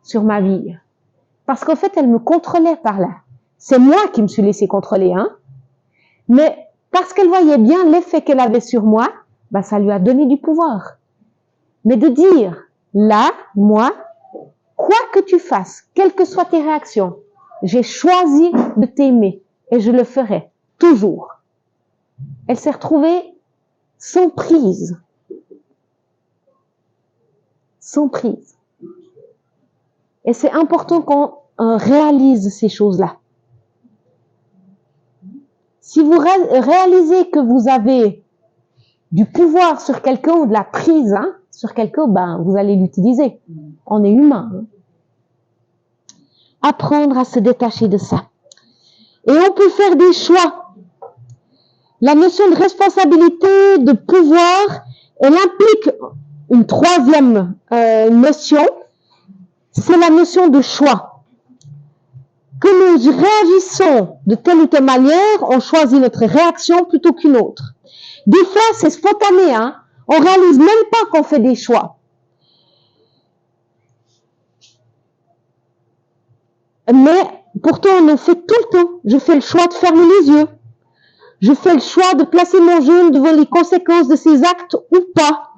sur ma vie. Parce qu'en fait, elle me contrôlait par là. C'est moi qui me suis laissé contrôler, hein. Mais parce qu'elle voyait bien l'effet qu'elle avait sur moi, bah, ça lui a donné du pouvoir. Mais de dire, là, moi, quoi que tu fasses, quelles que soient tes réactions, j'ai choisi de t'aimer et je le ferai toujours. Elle s'est retrouvée sans prise. Sans prise. Et c'est important qu'on réalise ces choses-là. Si vous réalisez que vous avez du pouvoir sur quelqu'un ou de la prise sur quelqu'un, ben, vous allez l'utiliser. On est humain. Hein. Apprendre à se détacher de ça. Et on peut faire des choix. La notion de responsabilité, de pouvoir, elle implique une troisième notion, c'est la notion de choix. Que nous réagissons de telle ou telle manière, on choisit notre réaction plutôt qu'une autre. Des fois, c'est spontané, hein. On réalise même pas qu'on fait des choix. Mais pourtant, on en fait tout le temps. Je fais le choix de fermer les yeux. Je fais le choix de placer mon genou devant les conséquences de ses actes ou pas.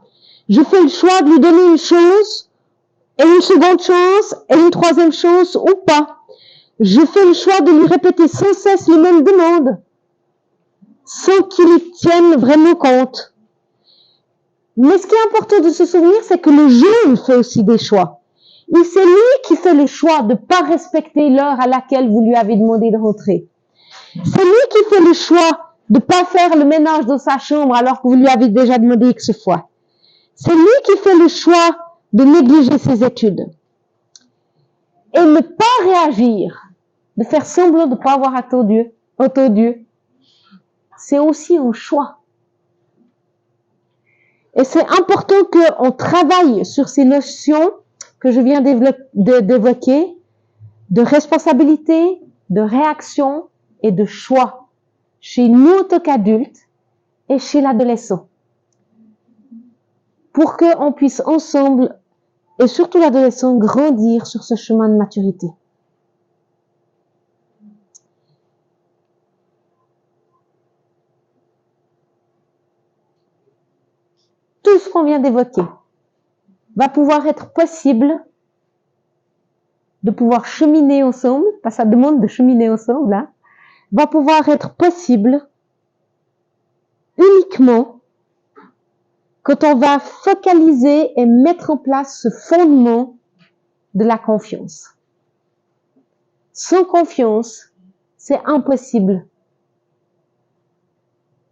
Je fais le choix de lui donner une chance, et une seconde chance, et une troisième chance ou pas. Je fais le choix de lui répéter sans cesse les mêmes demandes, sans qu'il y tienne vraiment compte. Mais ce qui est important de se souvenir, c'est que le jeune fait aussi des choix. Et c'est lui qui fait le choix de ne pas respecter l'heure à laquelle vous lui avez demandé de rentrer. C'est lui qui fait le choix de ne pas faire le ménage dans sa chambre alors que vous lui avez déjà demandé X fois. C'est lui qui fait le choix de négliger ses études. Et ne pas réagir, de faire semblant de ne pas avoir entendu, c'est aussi un choix. Et c'est important qu'on travaille sur ces notions que je viens d'évoquer, de responsabilité, de réaction et de choix chez nous en tant qu'adultes et chez l'adolescent. Pour qu'on puisse ensemble, et surtout l'adolescent, grandir sur ce chemin de maturité. Tout ce qu'on vient d'évoquer va pouvoir être possible de pouvoir cheminer ensemble, parce que ça demande de cheminer ensemble, hein, va pouvoir être possible uniquement quand on va focaliser et mettre en place ce fondement de la confiance. Sans confiance, c'est impossible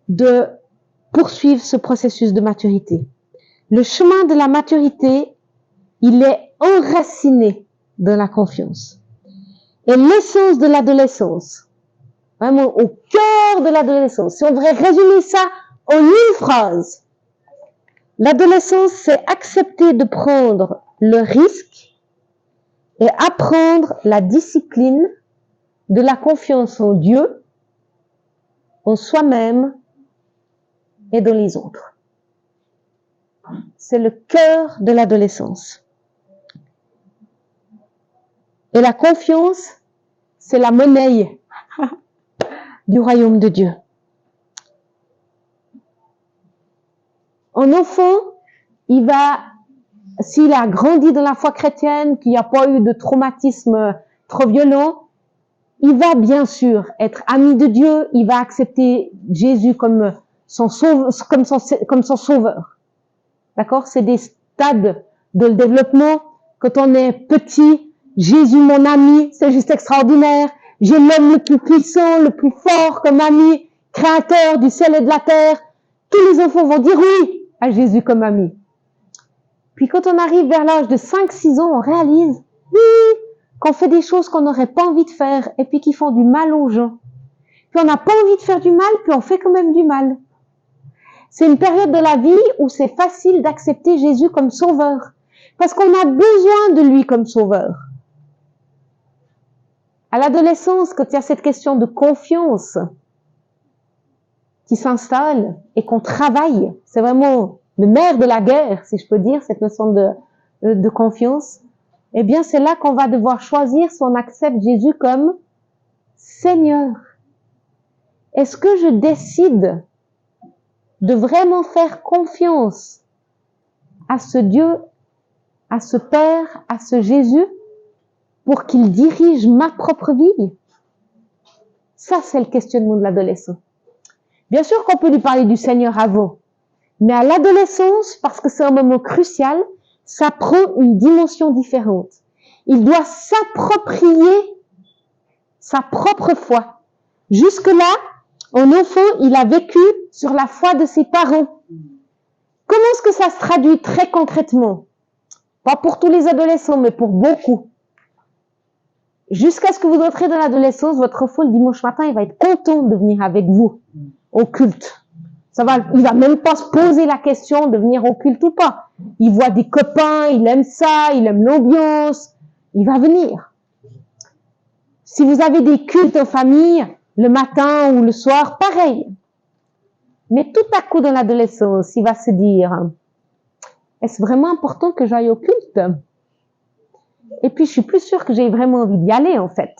de poursuivre ce processus de maturité. Le chemin de la maturité, il est enraciné dans la confiance. Et l'essence de l'adolescence, vraiment au cœur de l'adolescence, si on devrait résumer ça en une phrase, l'adolescence, c'est accepter de prendre le risque et apprendre la discipline de la confiance en Dieu, en soi-même et dans les autres. C'est le cœur de l'adolescence. Et la confiance, c'est la monnaie du royaume de Dieu. Un enfant, il va, s'il a grandi dans la foi chrétienne, qu'il n'y a pas eu de traumatisme trop violent, il va bien sûr être ami de Dieu, il va accepter Jésus comme son sauveur. D'accord? C'est des stades de développement. Quand on est petit, Jésus mon ami, c'est juste extraordinaire. J'ai l'homme le plus puissant, le plus fort comme ami, créateur du ciel et de la terre. Tous les enfants vont dire oui à Jésus comme ami. Puis quand on arrive vers l'âge de 5-6 ans, on réalise, oui, qu'on fait des choses qu'on n'aurait pas envie de faire et puis qui font du mal aux gens. Puis on n'a pas envie de faire du mal, puis on fait quand même du mal. C'est une période de la vie où c'est facile d'accepter Jésus comme sauveur. Parce qu'on a besoin de lui comme sauveur. À l'adolescence, quand il y a cette question de confiance qui s'installe et qu'on travaille, c'est vraiment le nerf de la guerre, si je peux dire, cette notion de confiance, eh bien c'est là qu'on va devoir choisir si on accepte Jésus comme Seigneur. Est-ce que je décide de vraiment faire confiance à ce Dieu, à ce Père, à ce Jésus, pour qu'il dirige ma propre vie? Ça, c'est le questionnement de l'adolescent. Bien sûr qu'on peut lui parler du Seigneur avant, mais à l'adolescence, parce que c'est un moment crucial, ça prend une dimension différente. Il doit s'approprier sa propre foi. Jusque-là, un enfant, il a vécu sur la foi de ses parents. Comment est-ce que ça se traduit très concrètement? Pas pour tous les adolescents, mais pour beaucoup. Jusqu'à ce que vous entrez dans l'adolescence, votre enfant, le dimanche matin, il va être content de venir avec vous au culte. Il va même pas se poser la question de venir au culte ou pas. Il voit des copains, il aime ça, il aime l'ambiance, il va venir. Si vous avez des cultes en famille, le matin ou le soir, pareil. Mais tout à coup dans l'adolescence, il va se dire, est-ce vraiment important que j'aille au culte? Et puis, je suis plus sûre que j'ai vraiment envie d'y aller, en fait.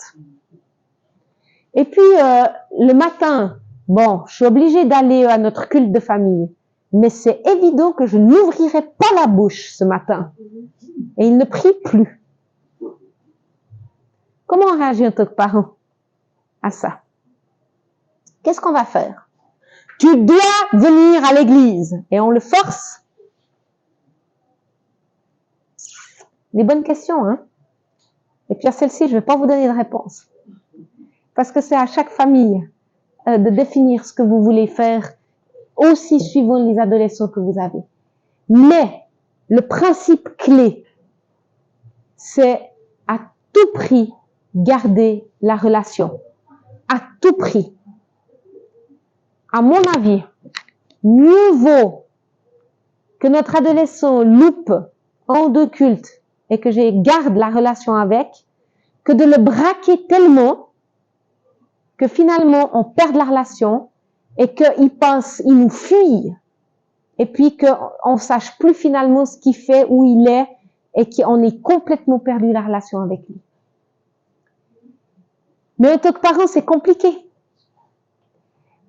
Et puis, le matin, bon, je suis obligée d'aller à notre culte de famille. Mais c'est évident que je n'ouvrirai pas la bouche ce matin. Et il ne prie plus. Comment on réagit en tant que parent à ça? Qu'est-ce qu'on va faire? Tu dois venir à l'église. Et on le force. Des bonnes questions, hein? Et puis à celle-ci, je ne vais pas vous donner de réponse. Parce que c'est à chaque famille de définir ce que vous voulez faire, aussi suivant les adolescents que vous avez. Mais le principe clé, c'est à tout prix garder la relation. À tout prix. À mon avis, mieux vaut que notre adolescent loupe en deux cultes et que je garde la relation avec, que de le braquer tellement que finalement on perd la relation et qu'il nous fuit et puis qu'on ne sache plus finalement ce qu'il fait, où il est et qu'on ait complètement perdu la relation avec lui. Mais en tant que parent, c'est compliqué.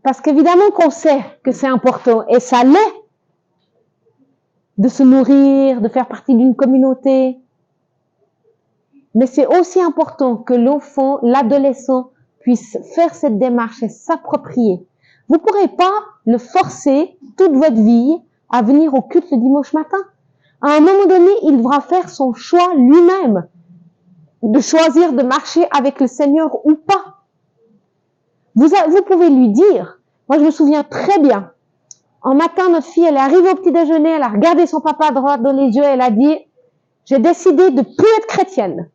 Parce qu'évidemment qu'on sait que c'est important et ça l'est de se nourrir, de faire partie d'une communauté. Mais c'est aussi important que l'enfant, l'adolescent, puisse faire cette démarche et s'approprier. Vous ne pourrez pas le forcer toute votre vie à venir au culte le dimanche matin. À un moment donné, il devra faire son choix lui-même, de choisir de marcher avec le Seigneur ou pas. Vous pouvez lui dire, moi je me souviens très bien, un matin notre fille, elle est arrivée au petit déjeuner, elle a regardé son papa droit dans les yeux, elle a dit, j'ai décidé de plus être chrétienne.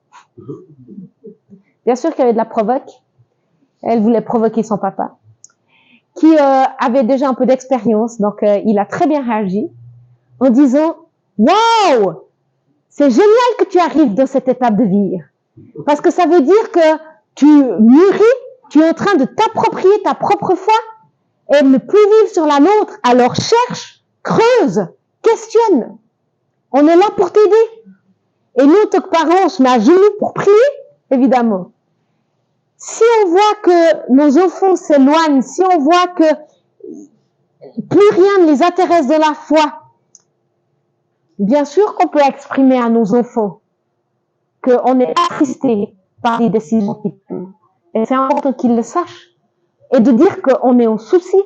Bien sûr qu'il y avait de la provoque, elle voulait provoquer son papa, qui avait déjà un peu d'expérience, donc il a très bien réagi, en disant, waouh, c'est génial que tu arrives dans cette étape de vie, parce que ça veut dire que tu mûris, tu es en train de t'approprier ta propre foi et ne plus vivre sur la nôtre. Alors cherche, creuse, questionne. On est là pour t'aider. Et nous, en tant que parents, on se met à genoux pour prier, évidemment. Si on voit que nos enfants s'éloignent, si on voit que plus rien ne les intéresse de la foi, bien sûr qu'on peut exprimer à nos enfants qu'on est attristé par les décisions qu'ils prennent. Et c'est important qu'ils le sachent. Et de dire qu'on est en souci.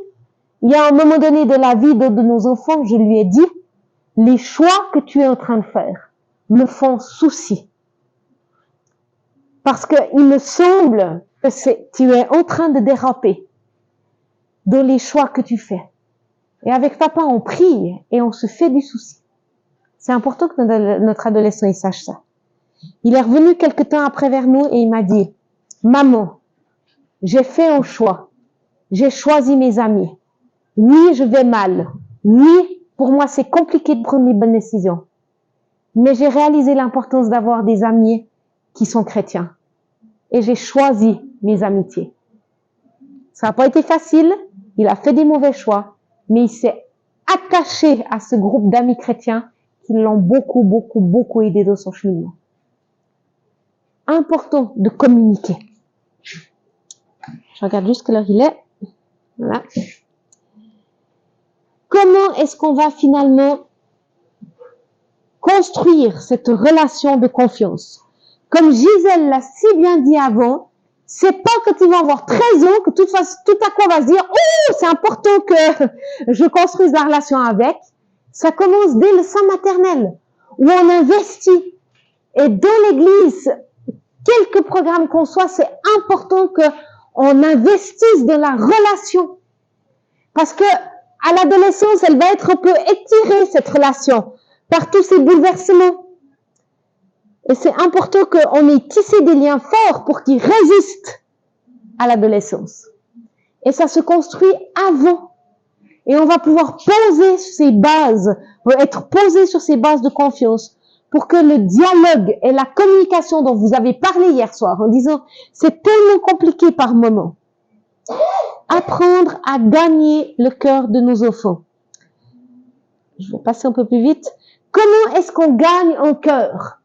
Il y a un moment donné de la vie de nos enfants, je lui ai dit, les choix que tu es en train de faire me font souci. Parce qu'il me semble que tu es en train de déraper dans les choix que tu fais. Et avec papa, on prie et on se fait du souci. C'est important que notre adolescent il sache ça. Il est revenu quelque temps après vers nous et il m'a dit, maman, j'ai fait un choix. J'ai choisi mes amis. Oui, je vais mal. Oui, pour moi, c'est compliqué de prendre les bonnes décisions. Mais j'ai réalisé l'importance d'avoir des amis qui sont chrétiens. Et j'ai choisi mes amitiés. Ça n'a pas été facile. Il a fait des mauvais choix. Mais il s'est attaché à ce groupe d'amis chrétiens qui l'ont beaucoup, beaucoup, beaucoup aidé dans son cheminement. Important de communiquer. Je regarde juste quelle heure il est. Voilà. Comment est-ce qu'on va finalement construire cette relation de confiance? Comme Gisèle l'a si bien dit avant, c'est pas que tu vas avoir 13 ans que tout à coup on va se dire « Oh, c'est important que je construise la relation avec ». Ça commence dès le sein maternel, où on investit. Et dans l'église, quelques programmes qu'on soit, c'est important qu'on investisse dans la relation. Parce que à l'adolescence, elle va être un peu étirée, cette relation, par tous ces bouleversements. Et c'est important qu'on ait tissé des liens forts pour qu'ils résistent à l'adolescence. Et ça se construit avant. Et on va pouvoir poser ces bases, être posé sur ces bases de confiance pour que le dialogue et la communication dont vous avez parlé hier soir en disant c'est tellement compliqué par moment. Apprendre à gagner le cœur de nos enfants. Je vais passer un peu plus vite. Comment est-ce qu'on gagne un cœur?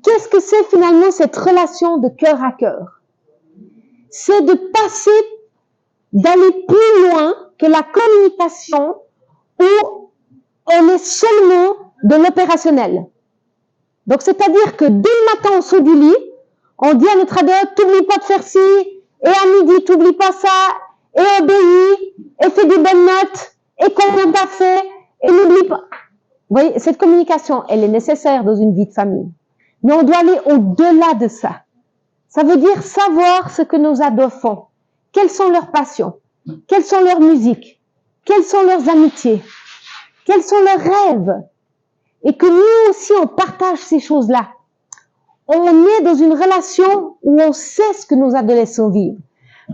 Qu'est-ce que c'est finalement cette relation de cœur à cœur? C'est de passer, d'aller plus loin que la communication où on est seulement de l'opérationnel. Donc, c'est-à-dire que dès le matin, on saute du lit, on dit à notre ado, t'oublie pas de faire ci, et à midi, t'oublie pas ça, et obéis, et fais des bonnes notes, et combien t'as fait, et n'oublie pas. Vous voyez, cette communication, elle est nécessaire dans une vie de famille. Mais on doit aller au-delà de ça. Ça veut dire savoir ce que nos ados font. Quelles sont leurs passions? Quelles sont leurs musiques? Quelles sont leurs amitiés? Quels sont leurs rêves? Et que nous aussi, on partage ces choses-là. On est dans une relation où on sait ce que nos adolescents vivent.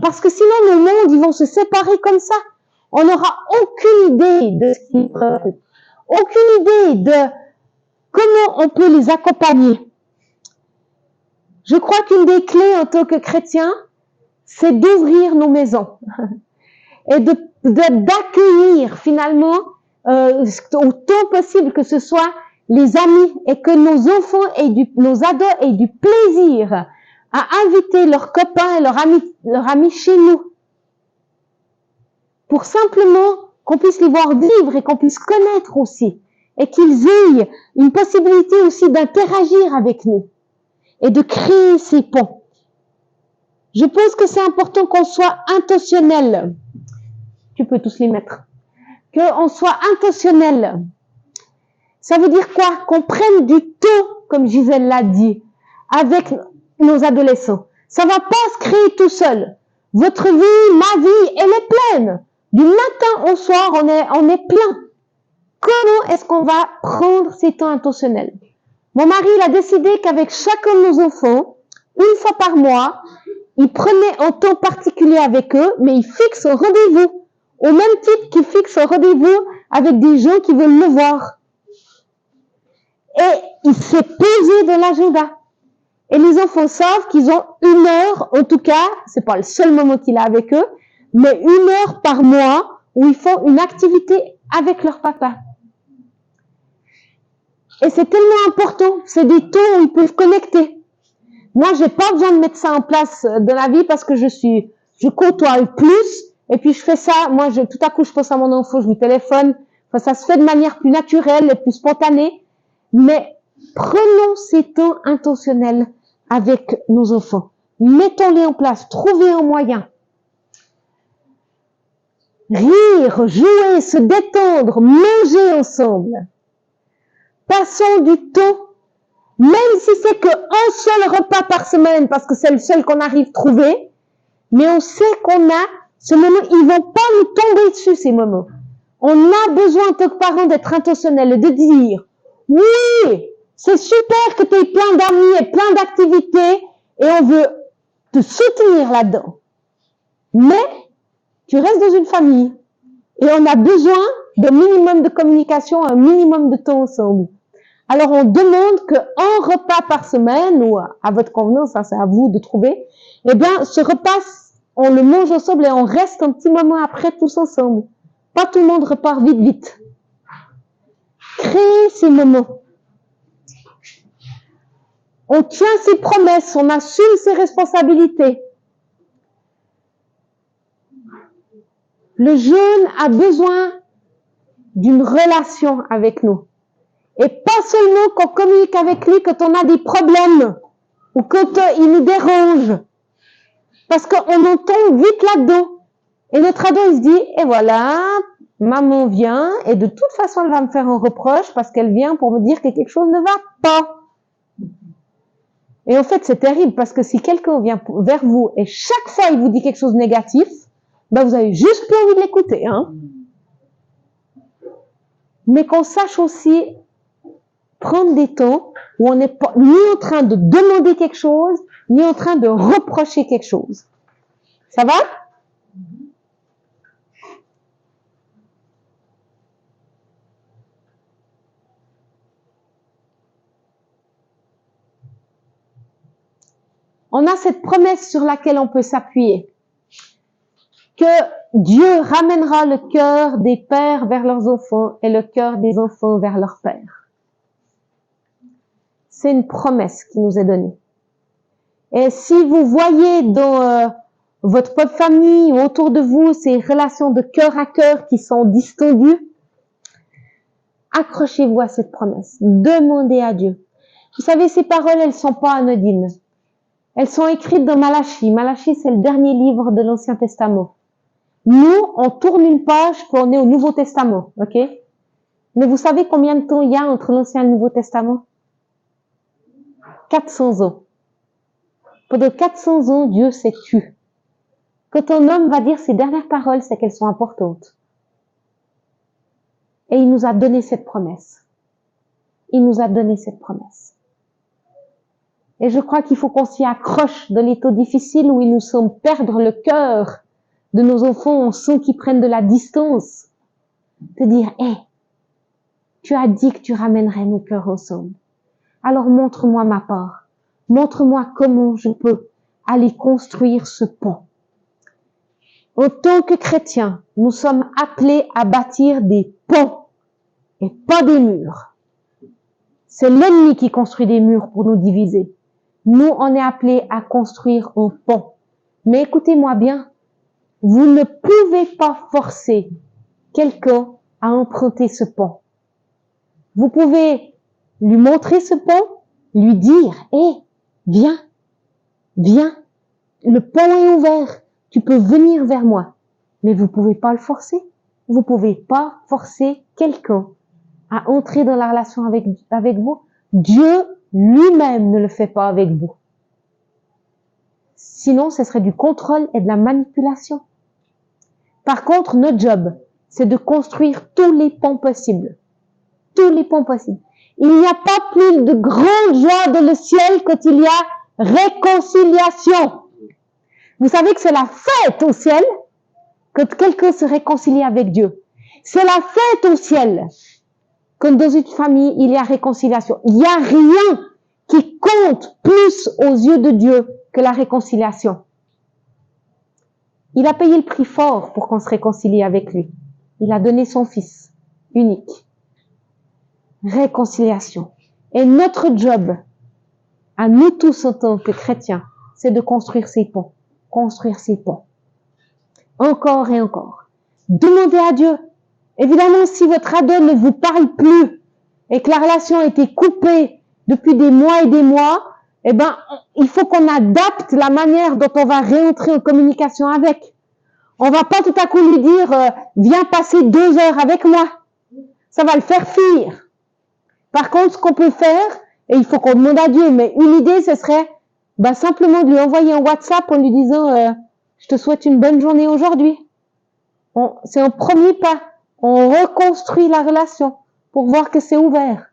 Parce que sinon, nos mondes, ils vont se séparer comme ça. on n'aura aucune idée de ce qui les préoccupe, aucune idée de comment on peut les accompagner. Je crois qu'une des clés en tant que chrétien, c'est d'ouvrir nos maisons et d'accueillir finalement autant possible que ce soit les amis et que nos enfants nos ados aient du plaisir à inviter leurs copains et leurs amis chez nous pour simplement qu'on puisse les voir vivre et qu'on puisse connaître aussi et qu'ils aient une possibilité aussi d'interagir avec nous et de créer ces ponts. Je pense que c'est important qu'on soit intentionnel. Tu peux tous les mettre. Qu'on soit intentionnel. Ça veut dire quoi? Qu'on prenne du temps, comme Gisèle l'a dit, avec nos adolescents. Ça va pas se créer tout seul. Votre vie, ma vie, elle est pleine. Du matin au soir, on est plein. Comment est-ce qu'on va prendre ces temps intentionnels? Mon mari, il a décidé qu'avec chacun de nos enfants, une fois par mois, il prenait un temps particulier avec eux, mais il fixe un rendez-vous. Au même titre qu'il fixe un rendez-vous avec des gens qui veulent le voir. Et il s'est posé dans l'agenda. Et les enfants savent qu'ils ont 1 heure, en tout cas, c'est pas le seul moment qu'il a avec eux, mais 1 heure par mois où ils font une activité avec leur papa. Et c'est tellement important, c'est des temps où ils peuvent connecter. Moi, j'ai pas besoin de mettre ça en place dans la vie parce que je côtoie plus, et puis je fais ça, moi, tout à coup, je pense à mon enfant, je lui téléphone, enfin, ça se fait de manière plus naturelle et plus spontanée, mais prenons ces temps intentionnels avec nos enfants. Mettons-les en place, trouvez un moyen. Rire, jouer, se détendre, manger ensemble. Passons du temps, même si c'est qu'un seul repas par semaine, parce que c'est le seul qu'on arrive à trouver, mais on sait qu'on a ce moment, ils vont pas nous tomber dessus, ces moments. On a besoin, en tant que parents, d'être intentionnel et de dire, oui, c'est super que tu aies plein d'amis et plein d'activités, et on veut te soutenir là-dedans. Mais, tu restes dans une famille, et on a besoin d'un minimum de communication, un minimum de temps ensemble. Alors, on demande qu'un repas par semaine, ou à votre convenance, ça c'est à vous de trouver, eh bien, ce repas, on le mange ensemble et on reste un petit moment après tous ensemble. Pas tout le monde repart vite. Créez ces moments. On tient ses promesses, on assume ses responsabilités. Le jeune a besoin d'une relation avec nous. Et pas seulement qu'on communique avec lui quand on a des problèmes ou quand il nous dérange. Parce qu'on en tombe vite là-dedans. Et notre ado, il se dit, et voilà, maman vient et de toute façon, elle va me faire un reproche parce qu'elle vient pour me dire que quelque chose ne va pas. Et en fait, c'est terrible parce que si quelqu'un vient vers vous et chaque fois il vous dit quelque chose de négatif, ben vous avez juste plus envie de l'écouter, hein. Mais qu'on sache aussi prendre des temps où on n'est pas ni en train de demander quelque chose, ni en train de reprocher quelque chose. Ça va? On a cette promesse sur laquelle on peut s'appuyer. Que Dieu ramènera le cœur des pères vers leurs enfants et le cœur des enfants vers leurs pères. C'est une promesse qui nous est donnée. Et si vous voyez dans votre propre famille ou autour de vous ces relations de cœur à cœur qui sont distendues, accrochez-vous à cette promesse. Demandez à Dieu. Vous savez, ces paroles, elles sont pas anodines. Elles sont écrites dans Malachie. Malachie, c'est le dernier livre de l'Ancien Testament. Nous, on tourne une page quand on est au Nouveau Testament, ok? Mais vous savez combien de temps il y a entre l'Ancien et le Nouveau Testament? 400 ans. Pendant 400 ans, Dieu s'est tu. Quand un homme va dire ses dernières paroles, c'est qu'elles sont importantes. Et il nous a donné cette promesse. Il nous a donné cette promesse. Et je crois qu'il faut qu'on s'y accroche dans les temps difficiles où il nous semble perdre le cœur de nos enfants, on sent qu'ils prennent de la distance. Te dire, hé, tu as dit que tu ramènerais nos cœurs ensemble. Alors montre-moi ma part. Montre-moi comment je peux aller construire ce pont. En tant que chrétiens, nous sommes appelés à bâtir des ponts et pas des murs. C'est l'ennemi qui construit des murs pour nous diviser. Nous, on est appelés à construire un pont. Mais écoutez-moi bien, vous ne pouvez pas forcer quelqu'un à emprunter ce pont. Vous pouvez lui montrer ce pont, lui dire, hé, viens, viens, le pont est ouvert, tu peux venir vers moi. Mais vous pouvez pas le forcer. Vous pouvez pas forcer quelqu'un à entrer dans la relation avec vous. Dieu lui-même ne le fait pas avec vous. Sinon, ce serait du contrôle et de la manipulation. Par contre, notre job, c'est de construire tous les ponts possibles. Tous les ponts possibles. Il n'y a pas plus de grande joie dans le ciel quand il y a réconciliation. Vous savez que c'est la fête au ciel quand quelqu'un se réconcilie avec Dieu. C'est la fête au ciel quand dans une famille, il y a réconciliation. Il n'y a rien qui compte plus aux yeux de Dieu que la réconciliation. Il a payé le prix fort pour qu'on se réconcilie avec lui. Il a donné son Fils unique. Réconciliation. Et notre job, à nous tous en tant que chrétiens, c'est de construire ces ponts. Construire ces ponts. Encore et encore. Demandez à Dieu. Évidemment, si votre ado ne vous parle plus et que la relation a été coupée depuis des mois et des mois, eh ben, il faut qu'on adapte la manière dont on va réentrer en communication avec. On va pas tout à coup lui dire, viens passer 2 heures avec moi. Ça va le faire fuir. Par contre, ce qu'on peut faire, et il faut qu'on demande à Dieu, mais une idée, ce serait, simplement de lui envoyer un WhatsApp en lui disant, je te souhaite une bonne journée aujourd'hui. C'est un premier pas. On reconstruit la relation pour voir que c'est ouvert.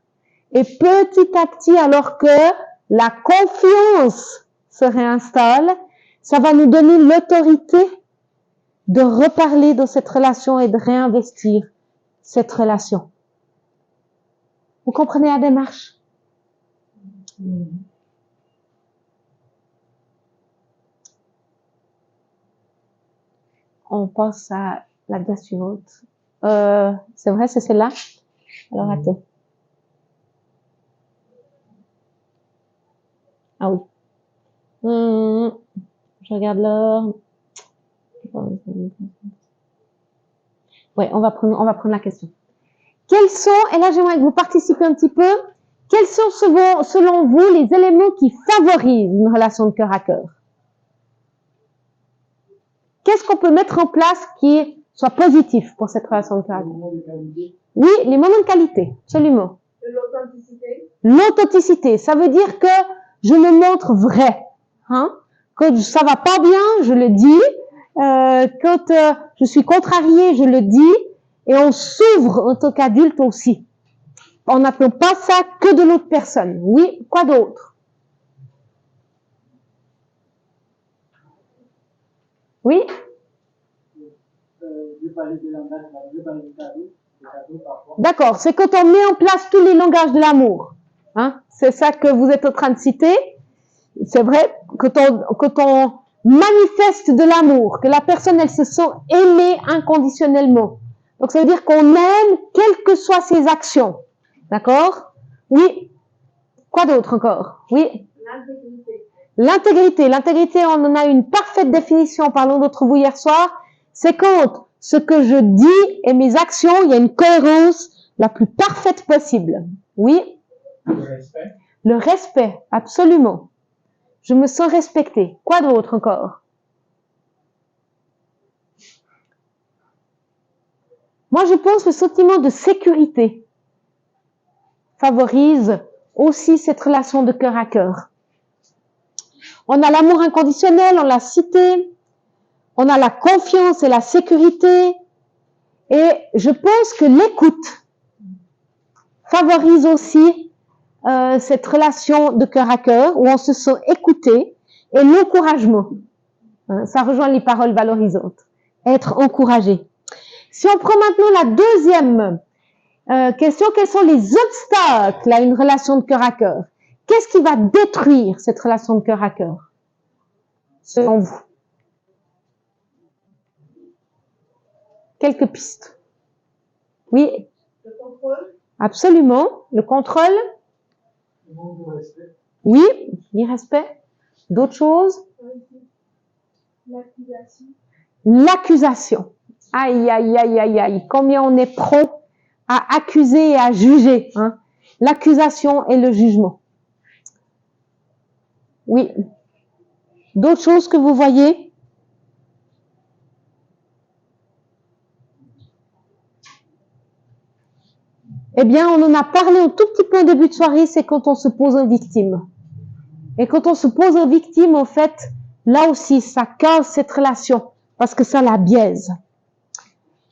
Et petit à petit, alors que la confiance se réinstalle, ça va nous donner l'autorité de reparler dans cette relation et de réinvestir cette relation. Vous comprenez la démarche? On passe à la dia suivante. C'est vrai, c'est celle-là? Alors, attends. Ah oui. Je regarde l'heure. Ouais, on va prendre la question. Quels sont, et là j'aimerais que vous participiez un petit peu, quels sont selon vous les éléments qui favorisent une relation de cœur à cœur? Qu'est-ce qu'on peut mettre en place qui soit positif pour cette relation de cœur à cœur? Oui, les moments de qualité, absolument. L'authenticité. L'authenticité, ça veut dire que je me montre vrai. Hein? Quand ça va pas bien, je le dis. Quand je suis contrariée, je le dis. Et on s'ouvre en tant qu'adulte aussi. On n'appelle pas ça que de l'autre personne. Oui, quoi d'autre? Oui? D'accord, c'est quand on met en place tous les langages de l'amour. Hein? C'est ça que vous êtes en train de citer. C'est vrai, quand on manifeste de l'amour, que la personne, elle se sent aimée inconditionnellement. Donc, ça veut dire qu'on aime, quelles que soient ses actions. D'accord? Oui. Quoi d'autre encore? Oui. L'intégrité. L'intégrité, on en a une parfaite définition en parlant d'entre vous hier soir. C'est quand ce que je dis et mes actions, il y a une cohérence la plus parfaite possible. Oui. Le respect. Le respect, absolument. Je me sens respectée. Quoi d'autre encore? Moi, je pense que le sentiment de sécurité favorise aussi cette relation de cœur à cœur. On a l'amour inconditionnel, on l'a cité. On a la confiance et la sécurité. Et je pense que l'écoute favorise aussi cette relation de cœur à cœur où on se sent écouté, et l'encouragement. Ça rejoint les paroles valorisantes. être encouragé. Si on prend maintenant la deuxième question, quels sont les obstacles à une relation de cœur à cœur? Qu'est-ce qui va détruire cette relation de cœur à cœur, selon vous? Quelques pistes. Oui, Le contrôle, absolument. Le contrôle. le manque de respect, Oui, l'irrespect. D'autres choses? l'accusation, L'accusation. Aïe, aïe, aïe, aïe, aïe. Combien on est prompt à accuser et à juger, hein? L'accusation et le jugement. Oui. D'autres choses que vous voyez? Eh bien, on en a parlé un tout petit peu au début de soirée, c'est quand on se pose en victime. Et quand on se pose en victime, en fait, là aussi, ça casse cette relation parce que ça la biaise.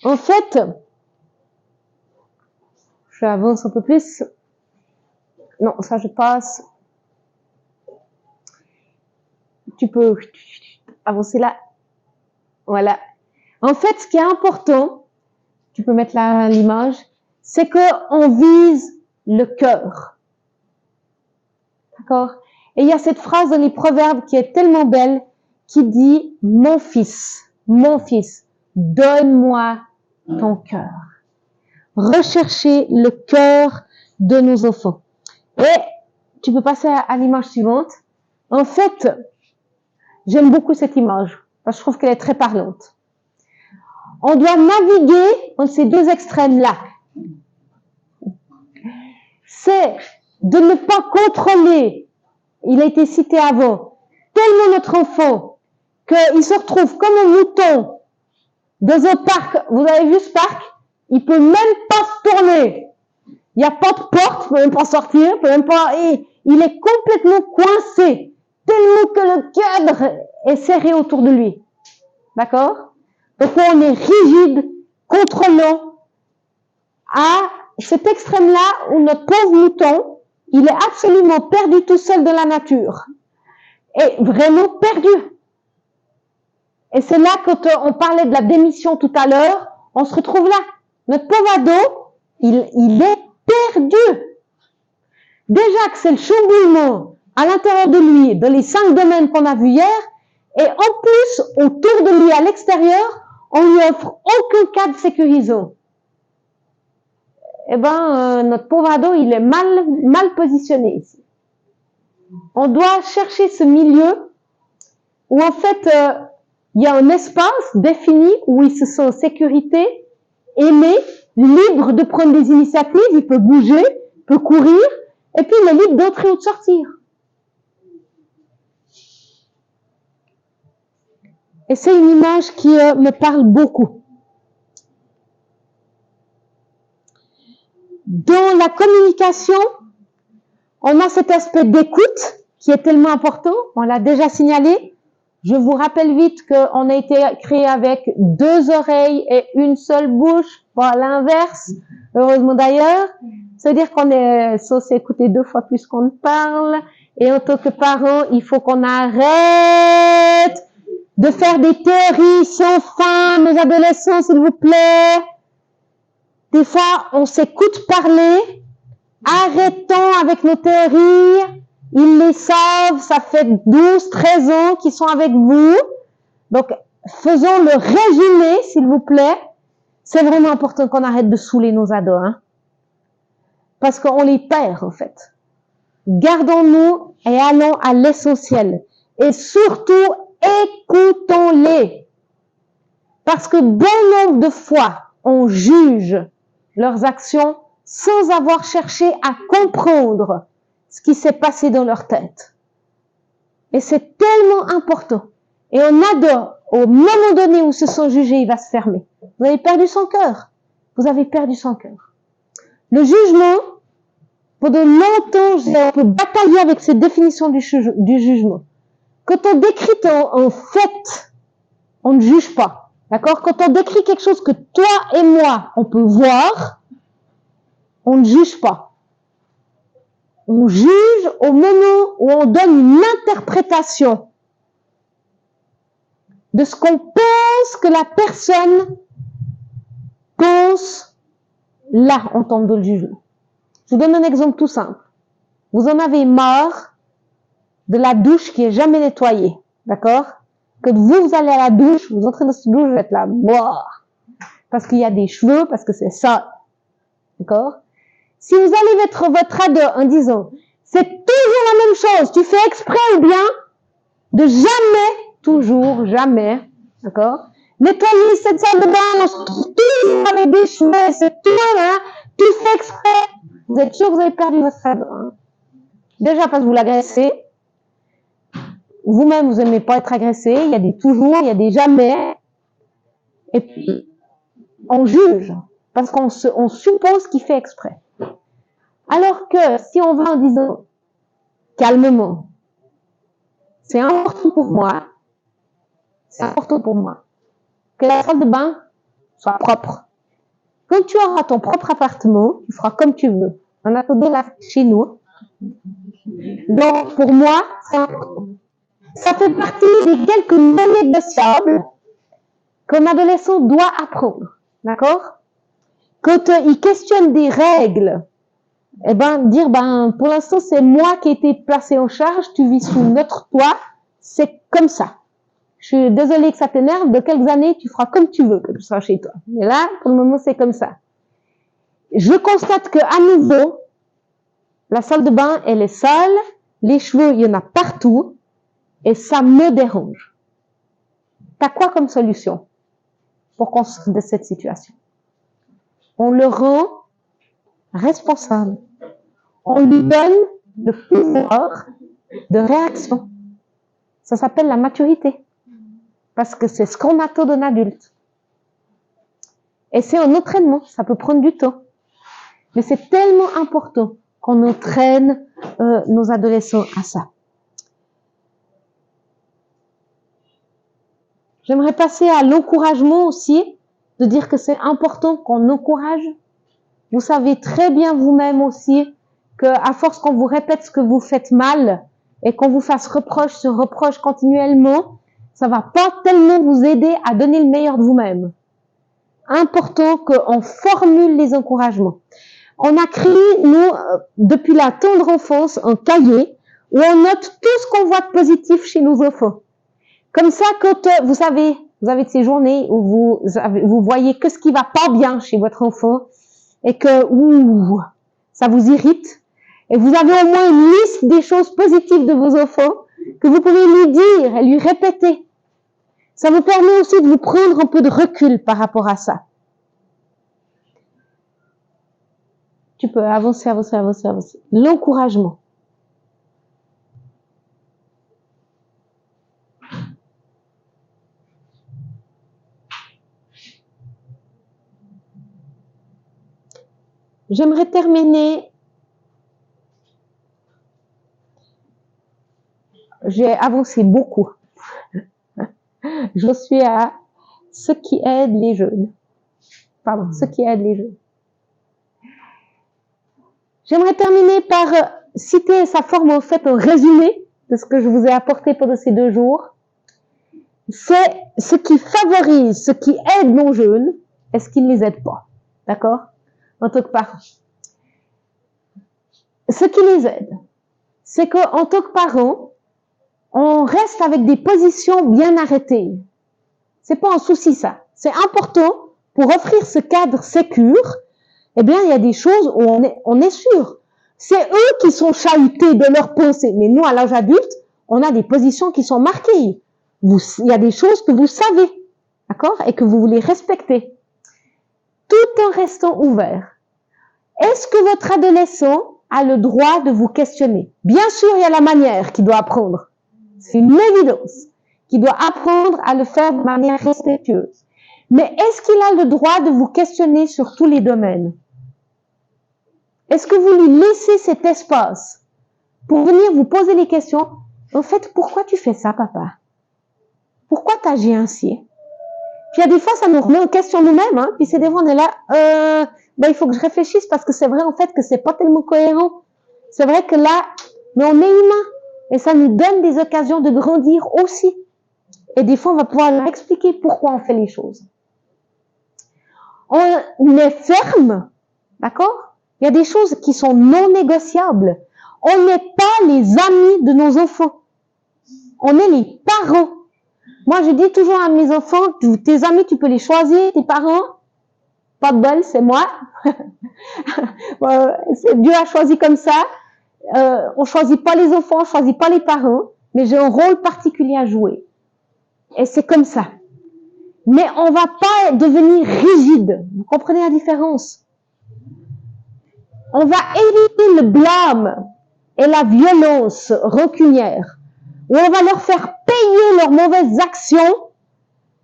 En fait, j'avance un peu plus. Non, ça je passe. Tu peux avancer là. Voilà. En fait, ce qui est important, tu peux mettre là l'image, c'est qu'on vise le cœur. D'accord? Et il y a cette phrase dans les Proverbes qui est tellement belle, qui dit « mon fils, donne-moi ton cœur. » Recherchez le cœur de nos enfants. Et tu peux passer à l'image suivante. En fait, j'aime beaucoup cette image, parce que je trouve qu'elle est très parlante. On doit naviguer entre ces deux extrêmes-là. C'est de ne pas contrôler, il a été cité avant, tellement notre enfant qu'il se retrouve comme un mouton dans un parc. Vous avez vu ce parc? Il peut même pas se tourner. Il n'y a pas de porte, il peut même pas sortir, il peut même pas, il est complètement coincé, tellement que le cadre est serré autour de lui. D'accord? Donc on est rigide, contrôlant, à cet extrême-là où notre pauvre mouton, il est absolument perdu tout seul dans la nature. Et vraiment perdu. Et c'est là, quand on parlait de la démission tout à l'heure, on se retrouve là. Notre pauvre ado, il est perdu. Déjà que c'est le chamboulement à l'intérieur de lui, dans les 5 domaines qu'on a vus hier, et en plus, autour de lui, à l'extérieur, on lui offre aucun cadre sécurisant. Eh ben, notre pauvre ado, il est mal positionné ici. On doit chercher ce milieu où en fait, il y a un espace défini où il se sent en sécurité, aimé, libre de prendre des initiatives, il peut bouger, il peut courir, et puis il est libre d'entrer ou de sortir. Et c'est une image qui me parle beaucoup. Dans la communication, on a cet aspect d'écoute qui est tellement important, on l'a déjà signalé. Je vous rappelle vite qu'on a été créé avec 2 oreilles et une seule bouche, pas l'inverse, heureusement d'ailleurs. Ça veut dire qu'on est censé écouter 2 fois plus qu'on ne parle. Et en tant que parents, il faut qu'on arrête de faire des théories sans fin, mes adolescents, s'il vous plaît. Des fois, on s'écoute parler, arrêtons avec nos théories, ils les savent, ça fait 12, 13 ans qu'ils sont avec vous. Donc, faisons le résumé, s'il vous plaît. C'est vraiment important qu'on arrête de saouler nos ados, hein. Parce qu'on les perd, en fait. Gardons-nous et allons à l'essentiel. Et surtout, écoutons-les. Parce que bon nombre de fois, on juge leurs actions sans avoir cherché à comprendre ce qui s'est passé dans leur tête. Et c'est tellement important. Et on adore, au moment donné où se sont jugés, il va se fermer. Vous avez perdu son cœur. Vous avez perdu son cœur. Le jugement, pendant longtemps, on peut batailler avec cette définition du jugement. Quand on décrit en fait, on ne juge pas. D'accord? Quand on décrit quelque chose que toi et moi, on peut voir, on ne juge pas. On juge au moment où on donne une interprétation de ce qu'on pense ce que la personne pense là en temps de le jugement. Je vous donne un exemple tout simple. Vous en avez marre de la douche qui est jamais nettoyée, d'accord? Que vous allez à la douche, vous entrez dans cette douche, vous êtes là, boah, parce qu'il y a des cheveux, parce que c'est ça, d'accord? Si vous allez mettre votre ado en disant, c'est toujours la même chose, tu fais exprès ou bien, de jamais, toujours, jamais, d'accord? Nettoyer cette salle de bain, toujours avec des cheveux, c'est tout, là, tu fais exprès. Vous êtes sûr que vous avez perdu votre ado, hein? Déjà parce que vous l'agressez. Vous-même, vous n'aimez pas être agressé. Il y a des toujours, il y a des jamais. Et puis, on juge parce qu'on suppose qu'il fait exprès. Alors que si on va en disant calmement, c'est important pour moi, que la salle de bain soit propre. Quand tu auras ton propre appartement, tu feras comme tu veux. En attendant là, chez nous. Donc, pour moi, c'est important. Ça fait partie des quelques non négociables qu'un adolescent doit apprendre. D'accord? Quand il questionne des règles, eh ben, dire, pour l'instant, c'est moi qui ai été placé en charge, tu vis sous notre toit, c'est comme ça. Je suis désolée que ça t'énerve, de quelques années, tu feras comme tu veux que tu seras chez toi. Mais là, pour le moment, c'est comme ça. Je constate que, à nouveau, la salle de bain, elle est sale, les cheveux, il y en a partout, et ça me dérange. T'as quoi comme solution pour qu'on sorte de cette situation? On le rend responsable. On lui donne le pouvoir de réaction. Ça s'appelle la maturité. Parce que c'est ce qu'on attend d'un adulte. Et c'est un entraînement. Ça peut prendre du temps. Mais c'est tellement important qu'on entraîne nos adolescents à ça. J'aimerais passer à l'encouragement aussi, de dire que c'est important qu'on encourage. Vous savez très bien vous-même aussi que à force qu'on vous répète ce que vous faites mal et qu'on vous fasse reproche sur reproche continuellement, ça va pas tellement vous aider à donner le meilleur de vous-même. Important qu'on formule les encouragements. On a créé, nous, depuis la tendre enfance, un cahier où on note tout ce qu'on voit de positif chez nos enfants. Comme ça, quand vous avez ces journées où vous voyez que ce qui va pas bien chez votre enfant et que ça vous irrite, et vous avez au moins une liste des choses positives de vos enfants que vous pouvez lui dire et lui répéter. Ça vous permet aussi de vous prendre un peu de recul par rapport à ça. Tu peux avancer. L'encouragement. J'aimerais terminer. J'ai avancé beaucoup. Je suis à ce qui aide les jeunes. Ce qui aide les jeunes. J'aimerais terminer par citer sa forme, en fait, un résumé de ce que je vous ai apporté pendant ces 2 jours. C'est ce qui favorise, ce qui aide nos jeunes et ce qui ne les aide pas. D'accord? En tant que parents. Ce qui les aide, c'est qu'en tant que parents, on reste avec des positions bien arrêtées. C'est pas un souci, ça. C'est important pour offrir ce cadre sécure. Eh bien, il y a des choses où on est sûr. C'est eux qui sont chahutés de leurs pensées. Mais nous, à l'âge adulte, on a des positions qui sont marquées. Il y a des choses que vous savez, d'accord? Et que vous voulez respecter. Tout en restant ouvert. Est-ce que votre adolescent a le droit de vous questionner? Bien sûr, il y a la manière qu'il doit apprendre. C'est une évidence. Qu'il doit apprendre à le faire de manière respectueuse. Mais est-ce qu'il a le droit de vous questionner sur tous les domaines? Est-ce que vous lui laissez cet espace pour venir vous poser les questions? En fait, pourquoi tu fais ça, papa? Pourquoi tu agis ainsi? Puis il y a des fois, ça nous remet en question nous-mêmes, hein. Puis c'est des fois, on est là, il faut que je réfléchisse parce que c'est vrai, en fait, que c'est pas tellement cohérent. C'est vrai que là, mais on est humain. Et ça nous donne des occasions de grandir aussi. Et des fois, on va pouvoir leur expliquer pourquoi on fait les choses. On est ferme, d'accord? Il y a des choses qui sont non négociables. On n'est pas les amis de nos enfants. On est les parents. Moi, je dis toujours à mes enfants, tes amis, tu peux les choisir, tes parents, pas de bol, c'est moi. Dieu a choisi comme ça. On choisit pas les enfants, on choisit pas les parents, mais j'ai un rôle particulier à jouer. Et c'est comme ça. Mais on va pas devenir rigide. Vous comprenez la différence? On va éviter le blâme et la violence rancunière, où on va leur faire payer leurs mauvaises actions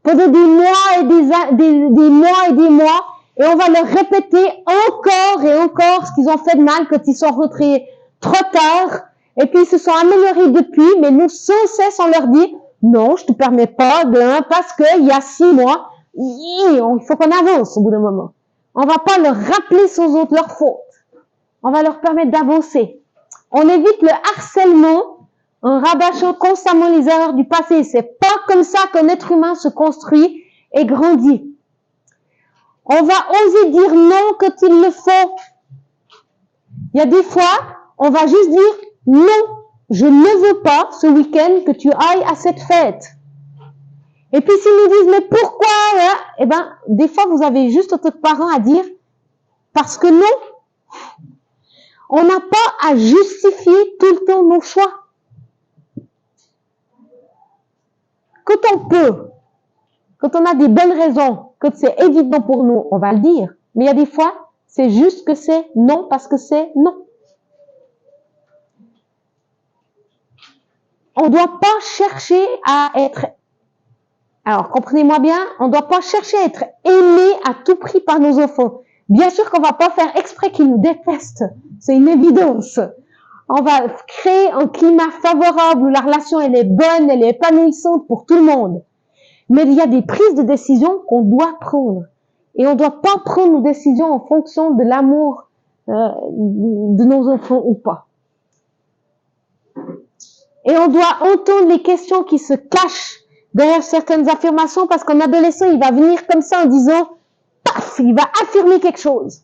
pendant des mois et des mois et des mois, et on va leur répéter encore et encore ce qu'ils ont fait de mal quand ils sont rentrés trop tard, et puis ils se sont améliorés depuis, mais nous sans cesse on leur dit non, je te permets pas parce qu'il y a 6 mois, il faut qu'on avance au bout d'un moment. On va pas leur rappeler sans autre leur faute. On va leur permettre d'avancer. On évite le harcèlement en rabâchant constamment les erreurs du passé. C'est pas comme ça qu'un être humain se construit et grandit. On va oser dire non quand il le faut. Il y a des fois, on va juste dire non, je ne veux pas ce week-end que tu ailles à cette fête. Et puis s'ils nous disent mais pourquoi hein? Eh ben, des fois vous avez juste en tant que parent à dire parce que non. On n'a pas à justifier tout le temps nos choix. Quand on peut, quand on a des bonnes raisons, quand c'est évident pour nous, on va le dire. Mais il y a des fois, c'est juste que c'est non parce que c'est non. On ne doit pas chercher à être, alors comprenez-moi bien, on ne doit pas chercher à être aimé à tout prix par nos enfants. Bien sûr qu'on ne va pas faire exprès qu'ils nous détestent, c'est une évidence. On va créer un climat favorable où la relation elle est bonne, elle est épanouissante pour tout le monde. Mais il y a des prises de décision qu'on doit prendre. Et on ne doit pas prendre nos décisions en fonction de l'amour de nos enfants ou pas. Et on doit entendre les questions qui se cachent derrière certaines affirmations parce qu'un adolescent, il va venir comme ça en disant, paf, il va affirmer quelque chose.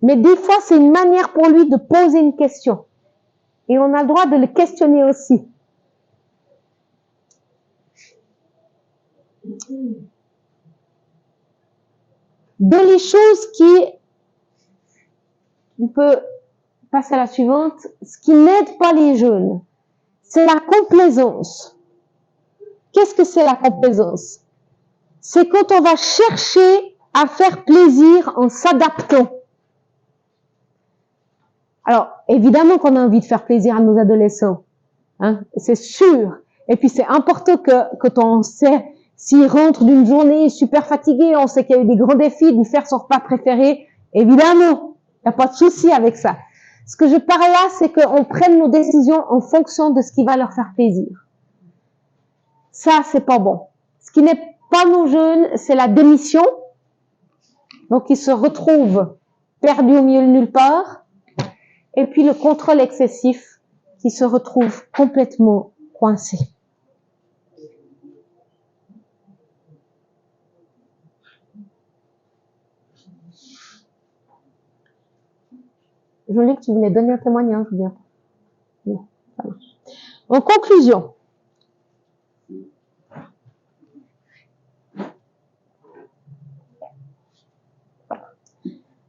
Mais des fois, c'est une manière pour lui de poser une question. Et on a le droit de le questionner aussi. Dans les choses qui, on peut passer à la suivante, ce qui n'aide pas les jeunes, c'est la complaisance. Qu'est-ce que c'est la complaisance? C'est quand on va chercher à faire plaisir en s'adaptant. Alors, évidemment qu'on a envie de faire plaisir à nos adolescents, hein, c'est sûr. Et puis c'est important que quand on sait, s'il rentre d'une journée super fatigué, on sait qu'il y a eu des grands défis, de lui faire son repas préféré, évidemment, il n'y a pas de souci avec ça. Ce que je parle là, c'est qu'on prenne nos décisions en fonction de ce qui va leur faire plaisir. Ça, c'est pas bon. Ce qui n'est pas nos jeunes, c'est la démission. Donc, ils se retrouvent perdus au milieu de nulle part. Et puis, le contrôle excessif qui se retrouve complètement coincé. Jolie, tu voulais donner un témoignage, ou bien? Non, ça marche. En conclusion,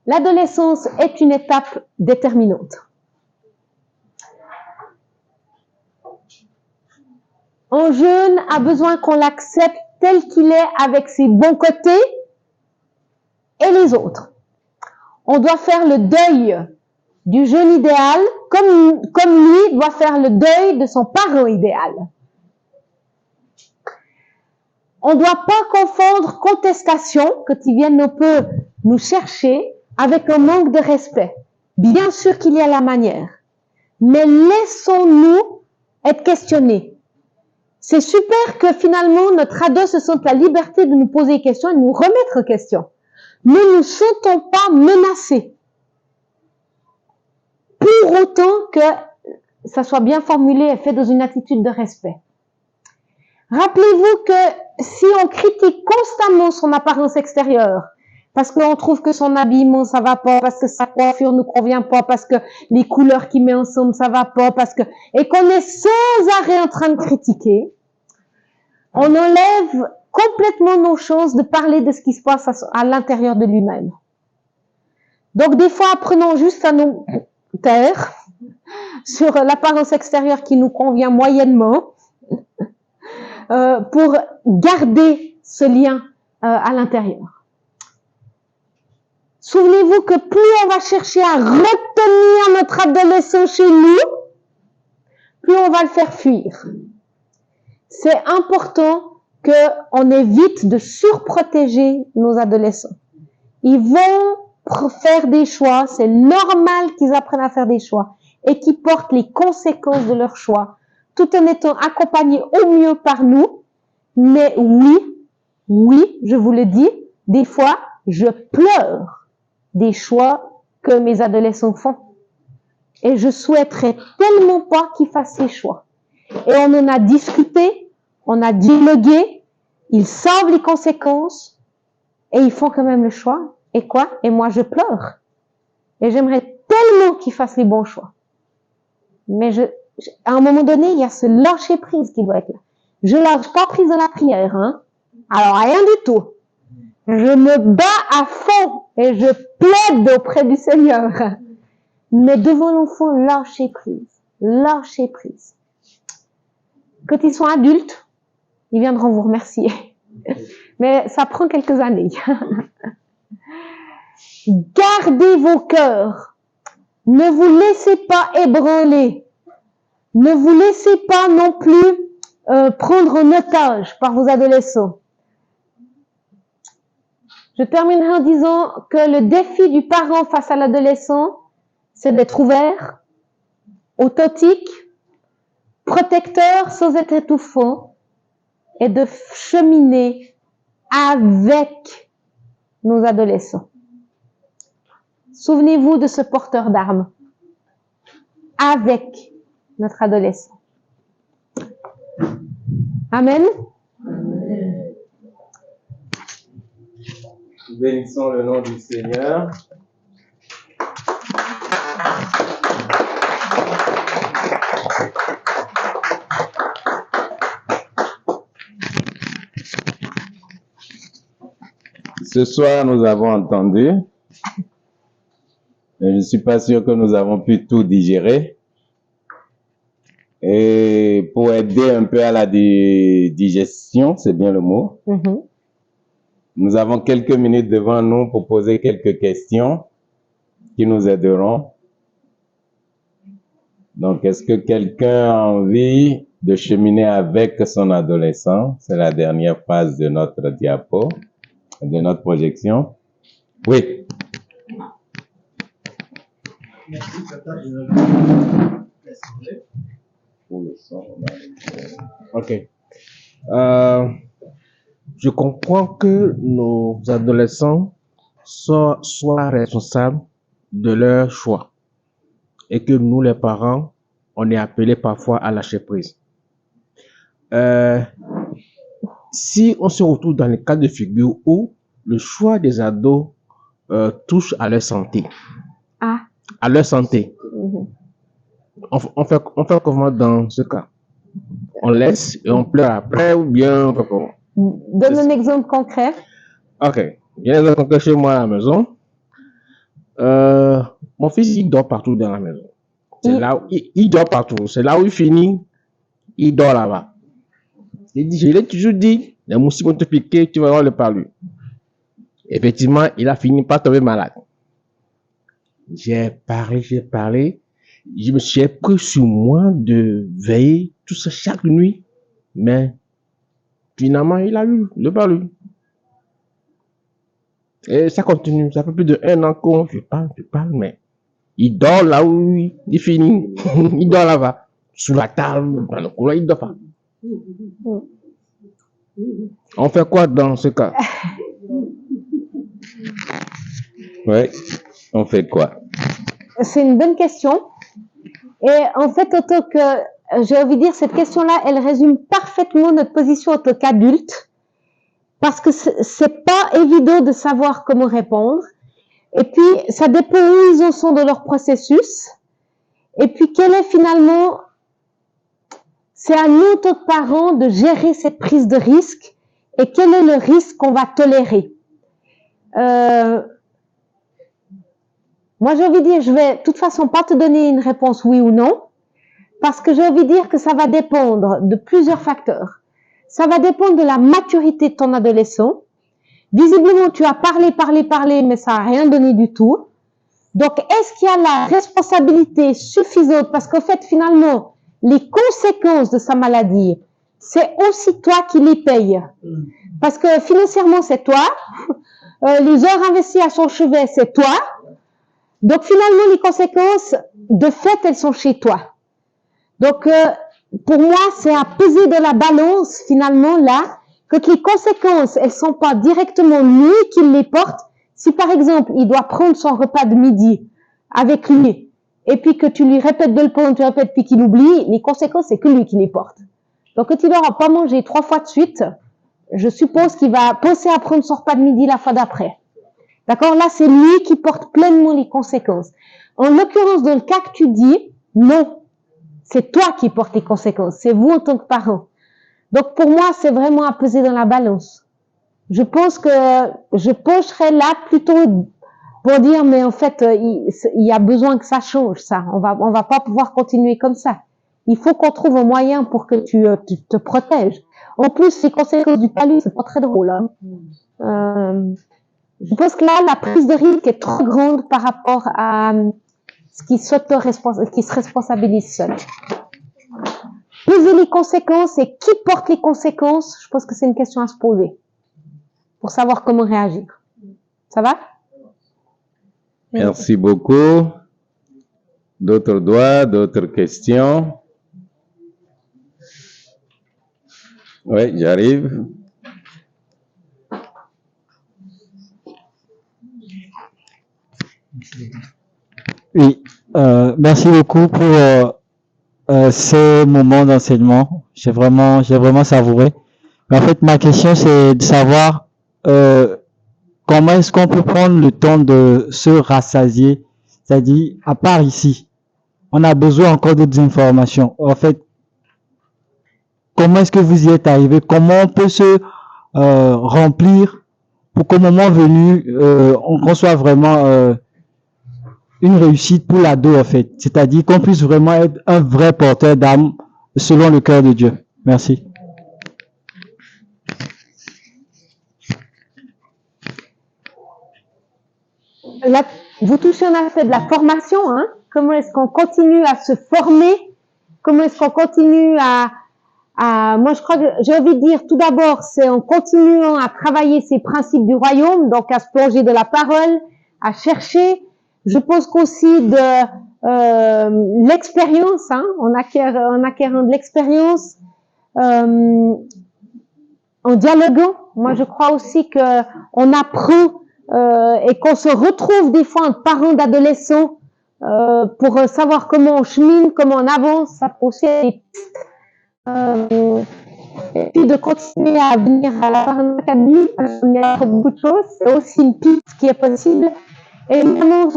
l'adolescence est une étape déterminante. Un jeune a besoin qu'on l'accepte tel qu'il est avec ses bons côtés et les autres. On doit faire le deuil du jeune idéal comme lui doit faire le deuil de son parent idéal. On ne doit pas confondre contestation, quand ils viennent un peu nous chercher, avec un manque de respect. Bien sûr qu'il y a la manière, mais laissons-nous être questionnés. C'est super que finalement notre ado se sente la liberté de nous poser des questions et de nous remettre en question. Ne nous sentons pas menacés. Pour autant que ça soit bien formulé et fait dans une attitude de respect. Rappelez-vous que si on critique constamment son apparence extérieure, parce qu'on trouve que son habillement ça va pas, parce que sa coiffure ne convient pas, parce que les couleurs qu'il met ensemble ça va pas, et qu'on est sans arrêt en train de critiquer, on enlève complètement nos chances de parler de ce qui se passe à l'intérieur de lui-même. Donc des fois, apprenons juste à nous taire sur l'apparence extérieure qui nous convient moyennement, pour garder ce lien à l'intérieur. Souvenez-vous que plus on va chercher à retenir notre adolescent chez nous, plus on va le faire fuir. C'est important qu'on évite de surprotéger nos adolescents. Ils vont faire des choix, c'est normal qu'ils apprennent à faire des choix et qu'ils portent les conséquences de leurs choix, tout en étant accompagnés au mieux par nous. Mais oui, je vous le dis, des fois, je pleure des choix que mes adolescents font. Et je souhaiterais tellement pas qu'ils fassent ces choix. Et on en a discuté, on a dialogué, ils savent les conséquences, et ils font quand même le choix. Et quoi? Et moi, je pleure. Et j'aimerais tellement qu'ils fassent les bons choix. Mais à un moment donné, il y a ce lâcher prise qui doit être là. Je lâche pas prise dans la prière, hein. Alors, rien du tout. Je me bats à fond et je plaide auprès du Seigneur. Mais devant l'enfant, lâcher prise. Lâcher prise. Quand ils sont adultes, ils viendront vous remercier. Mais ça prend quelques années. Gardez vos cœurs. Ne vous laissez pas ébranler. Ne vous laissez pas non plus prendre en otage par vos adolescents. Je terminerai en disant que le défi du parent face à l'adolescent, c'est d'être ouvert, authentique, protecteur sans être étouffant et de cheminer avec nos adolescents. Souvenez-vous de ce porteur d'armes avec notre adolescent. Amen. Bénissons le nom du Seigneur. Ce soir, nous avons entendu, et je ne suis pas sûr que nous avons pu tout digérer. Et pour aider un peu à la digestion, c'est bien le mot, nous avons quelques minutes devant nous pour poser quelques questions qui nous aideront. Donc, est-ce que quelqu'un a envie de cheminer avec son adolescent? C'est la dernière phase de notre diapo, de notre projection. Oui. Merci, Tata. Ok. Je comprends que nos adolescents soient responsables de leurs choix et que nous, les parents, on est appelés parfois à lâcher prise. Si on se retrouve dans le cas de figure où le choix des ados touche à leur santé, à leur santé, on fait comment dans ce cas? On laisse et on pleure après ou bien on fait comment? Donne un exemple concret. Ok. Il y a un exemple concret chez moi à la maison. Mon fils, il dort partout dans la maison. C'est là où il dort partout. C'est là où il finit. Il dort là-bas. Je l'ai toujours dit, les moustiques vont te piquer, tu vas avoir le palu. Effectivement, il a fini par tomber malade. J'ai parlé. Je me suis pris sur moi de veiller tout ça chaque nuit. Mais finalement, il a eu le palu. Et ça continue. Ça fait plus de 1 an qu'on je parle, mais il dort là où il finit. Il dort là-bas. Sous la table, dans le couloir, il dort pas. On fait quoi dans ce cas? Oui. On fait quoi? C'est une bonne question. Et en fait, autant que j'ai envie de dire, cette question-là, elle résume parfaitement notre position en tant qu'adulte, parce que c'est pas évident de savoir comment répondre. Et puis, ça dépend où ils en sont dans leur processus. Et puis, quel est finalement, c'est à nous, en tant que parents, de gérer cette prise de risque et quel est le risque qu'on va tolérer. Moi, j'ai envie de dire, je vais de toute façon pas te donner une réponse oui ou non, parce que j'ai envie de dire que ça va dépendre de plusieurs facteurs. Ça va dépendre de la maturité de ton adolescent. Visiblement, tu as parlé, mais ça n'a rien donné du tout. Donc, est-ce qu'il y a la responsabilité suffisante? Parce qu'en fait, finalement, les conséquences de sa maladie, c'est aussi toi qui les payes. Parce que financièrement, c'est toi. Les heures investies à son chevet, c'est toi. Donc, finalement, les conséquences, de fait, elles sont chez toi. Donc, pour moi, c'est à peser dans la balance, finalement, là, que les conséquences, elles sont pas directement lui qui les porte. Si, par exemple, il doit prendre son repas de midi avec lui, et puis que tu lui répètes de le prendre, tu répètes, puis qu'il oublie, les conséquences, c'est que lui qui les porte. Donc, quand il n'aura pas mangé 3 fois de suite, je suppose qu'il va penser à prendre son repas de midi la fois d'après. D'accord? Là, c'est lui qui porte pleinement les conséquences. En l'occurrence, dans le cas que tu dis, non. C'est toi qui portes les conséquences. C'est vous en tant que parent. Donc, pour moi, c'est vraiment à peser dans la balance. Je pense que je pencherais là plutôt pour dire, mais en fait, il y a besoin que ça change, ça. On va pas pouvoir continuer comme ça. Il faut qu'on trouve un moyen pour que tu te protèges. En plus, les conséquences du palud, c'est pas très drôle, hein. Je pense que là, la prise de risque est trop grande par rapport à ce qui se responsabilise seul. Peser les conséquences et qui porte les conséquences, je pense que c'est une question à se poser pour savoir comment réagir. Ça va? Merci beaucoup. D'autres doigts, d'autres questions? Oui, j'arrive. Oui, merci beaucoup pour ce moment d'enseignement. J'ai vraiment savouré. Mais en fait, ma question, c'est de savoir comment est-ce qu'on peut prendre le temps de se rassasier, c'est-à-dire, à part ici, on a besoin encore d'autres informations. En fait, comment est-ce que vous y êtes arrivé? Comment on peut se remplir pour qu'au moment venu, on soit vraiment une réussite pour l'ado, en fait. C'est-à-dire qu'on puisse vraiment être un vrai porteur d'âme selon le cœur de Dieu. Merci. Là, vous touchez un aspect de la formation, hein. Comment est-ce qu'on continue à se former? Comment est-ce qu'on continue moi, je crois que j'ai envie de dire, tout d'abord, c'est en continuant à travailler ces principes du royaume, donc à se plonger de la parole, à chercher. Je pense qu'aussi de l'expérience, hein, en acquérant de l'expérience, en dialoguant. Moi, je crois aussi que on apprend et qu'on se retrouve des fois entre parents d'adolescents pour savoir comment on chemine, comment on avance. Ça peut aussi être et puis de continuer à venir à la Parent Academy, parce qu'il y a beaucoup de choses. C'est aussi une piste qui est possible. Et évidemment,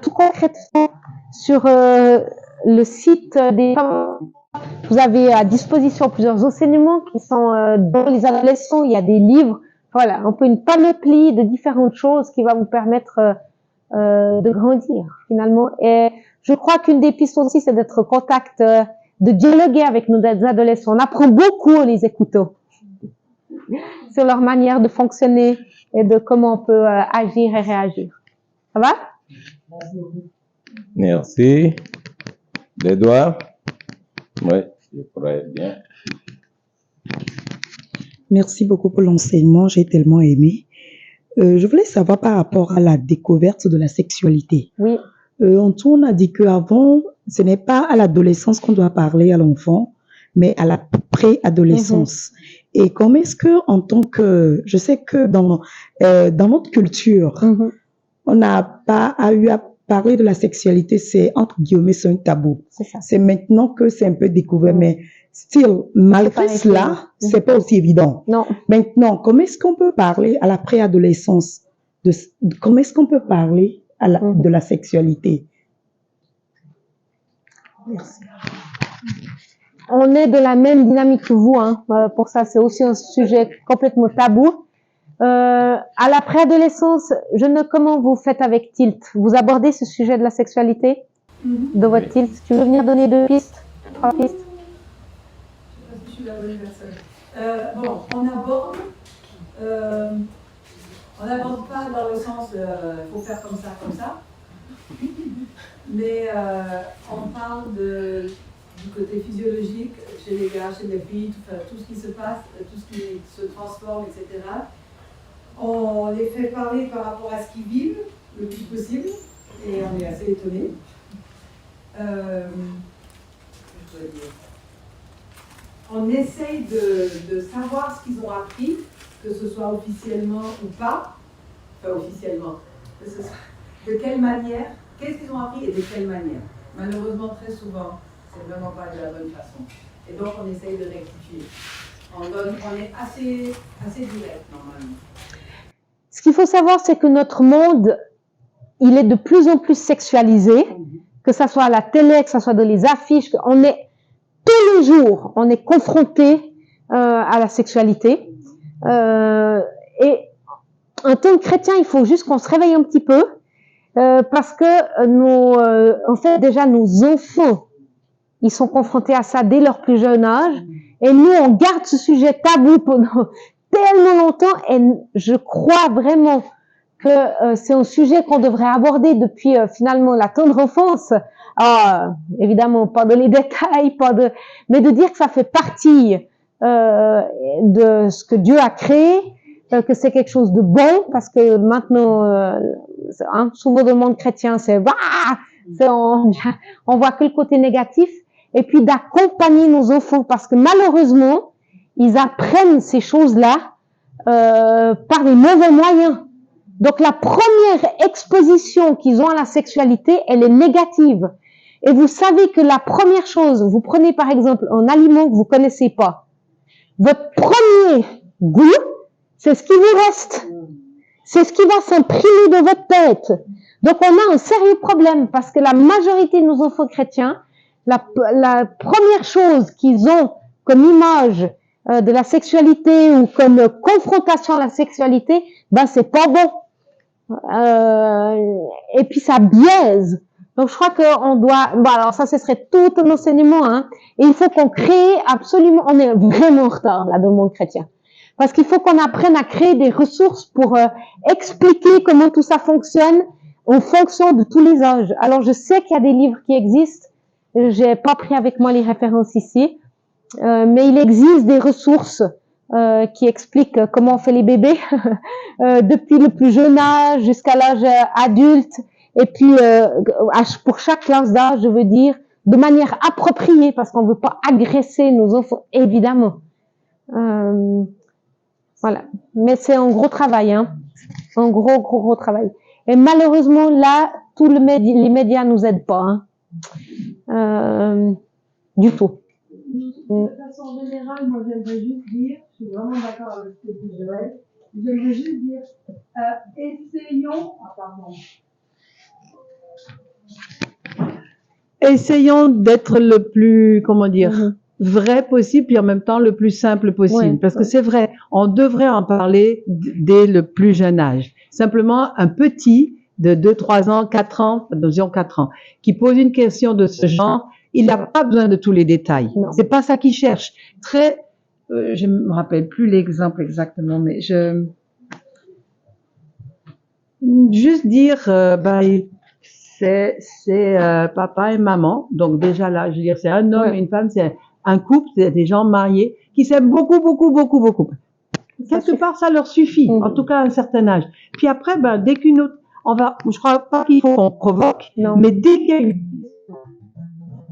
tout concrètement, sur le site des parents, vous avez à disposition plusieurs enseignements qui sont dans les adolescents. Il y a des livres, voilà, un peu une panoplie de différentes choses qui va vous permettre de grandir finalement. Et je crois qu'une des pistes aussi, c'est d'être en contact, de dialoguer avec nos adolescents. On apprend beaucoup en les écoutant sur leur manière de fonctionner et de comment on peut agir et réagir. Ça va? Merci. Des doigts? Oui, je pourrais bien. Merci beaucoup pour l'enseignement, j'ai tellement aimé. Je voulais savoir par rapport à la découverte de la sexualité. Oui. On a dit qu'avant, ce n'est pas à l'adolescence qu'on doit parler à l'enfant, mais à la préadolescence. Et comment est-ce que, en tant que, je sais que dans notre culture, on n'a pas eu à parler de la sexualité, c'est entre guillemets, c'est un tabou. C'est ça. C'est maintenant que c'est un peu découvert, mais still, malgré pas cela, évident. c'est pas aussi évident. Non. Maintenant, comment est-ce qu'on peut parler à la préadolescence comment est-ce qu'on peut parler de la sexualité? Merci. On est de la même dynamique que vous, hein. Pour ça, c'est aussi un sujet complètement tabou. À la préadolescence, comment vous faites avec Tilt? Vous abordez ce sujet de la sexualité de votre Tilt? Tu veux venir donner 2 pistes, 3 pistes? Je suis la bonne personne. Bon, on n'aborde pas dans le sens faut faire comme ça, mais on parle du côté physiologique chez les gars, chez les filles, tout ce qui se passe, tout ce qui se transforme, etc. On les fait parler par rapport à ce qu'ils vivent le plus possible, et on est assez étonnés. Je dois dire. On essaye de savoir ce qu'ils ont appris, que ce soit officiellement ou pas, enfin officiellement, de quelle manière, qu'est-ce qu'ils ont appris et de quelle manière. Malheureusement, très souvent, c'est vraiment pas de la bonne façon. Et donc, on essaye de rectifier. On est assez direct, normalement. Ce qu'il faut savoir, c'est que notre monde, il est de plus en plus sexualisé, que ça soit à la télé, que ça soit dans les affiches, on est tous les jours, on est confronté à la sexualité. Et en tant que chrétien, il faut juste qu'on se réveille un petit peu, parce que en fait, déjà, nos enfants, ils sont confrontés à ça dès leur plus jeune âge. Et nous, on garde ce sujet tabou pendant tellement longtemps. Et je crois vraiment que c'est un sujet qu'on devrait aborder depuis finalement la tendre enfance. Évidemment, pas dans les détails, mais de dire que ça fait partie de ce que Dieu a créé, que c'est quelque chose de bon, parce que maintenant, souvent dans le monde chrétien, on voit que le côté négatif, et puis d'accompagner nos enfants, parce que malheureusement, ils apprennent ces choses-là par les mauvais moyens. Donc la première exposition qu'ils ont à la sexualité, elle est négative. Et vous savez que la première chose, vous prenez par exemple un aliment que vous connaissez pas, votre premier goût, c'est ce qui vous reste. C'est ce qui va s'imprimer dans votre tête. Donc on a un sérieux problème, parce que la majorité de nos enfants chrétiens, la première chose qu'ils ont comme image de la sexualité ou comme confrontation à la sexualité, c'est pas bon. Et puis ça biaise. Donc je crois qu'on doit, alors ça ce serait tout un enseignement, hein. Et il faut qu'on crée absolument, on est vraiment en retard là dans le monde chrétien. Parce qu'il faut qu'on apprenne à créer des ressources pour expliquer comment tout ça fonctionne en fonction de tous les âges. Alors je sais qu'il y a des livres qui existent, j'ai pas pris avec moi les références ici, mais il existe des ressources qui expliquent comment on fait les bébés depuis le plus jeune âge jusqu'à l'âge adulte, et puis pour chaque classe d'âge, je veux dire, de manière appropriée, parce qu'on veut pas agresser nos enfants, évidemment. Voilà. Mais c'est un gros travail, hein. Un gros travail. Et malheureusement, là, les médias nous aident pas, hein. Du tout. De façon générale, moi j'aimerais juste dire, je suis vraiment d'accord avec ce que dit Joël, j'aimerais juste dire, essayons d'être le plus, vrai possible, puis en même temps le plus simple possible. Parce que c'est vrai, on devrait en parler dès le plus jeune âge. Simplement, un petit de 2, 3 ans, 4 ans, disons 4 ans, qui pose une question de ce genre, il n'a pas besoin de tous les détails. C'est pas ça qu'il cherche. Je me rappelle plus l'exemple exactement, mais juste dire, c'est papa et maman. Donc déjà là, je veux dire, c'est un homme et une femme, c'est un couple, c'est des gens mariés qui s'aiment beaucoup. Quelque part, ça leur suffit, en tout cas à un certain âge. Puis après, dès qu'une autre, je crois pas qu'il faut qu'on provoque, mais dès qu'il y a une,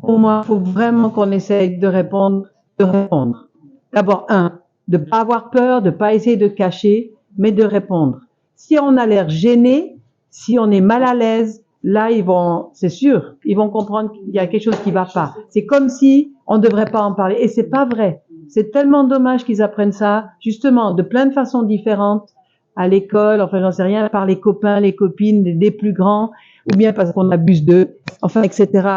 pour moi, il faut vraiment qu'on essaye de répondre. D'abord, de pas avoir peur, de pas essayer de cacher, mais de répondre. Si on a l'air gêné, si on est mal à l'aise, là, c'est sûr, ils vont comprendre qu'il y a quelque chose qui va pas. C'est comme si on ne devrait pas en parler. Et c'est pas vrai. C'est tellement dommage qu'ils apprennent ça, justement, de plein de façons différentes, à l'école, enfin, j'en sais rien, par les copains, les copines, des plus grands, ou bien parce qu'on abuse d'eux, enfin, etc.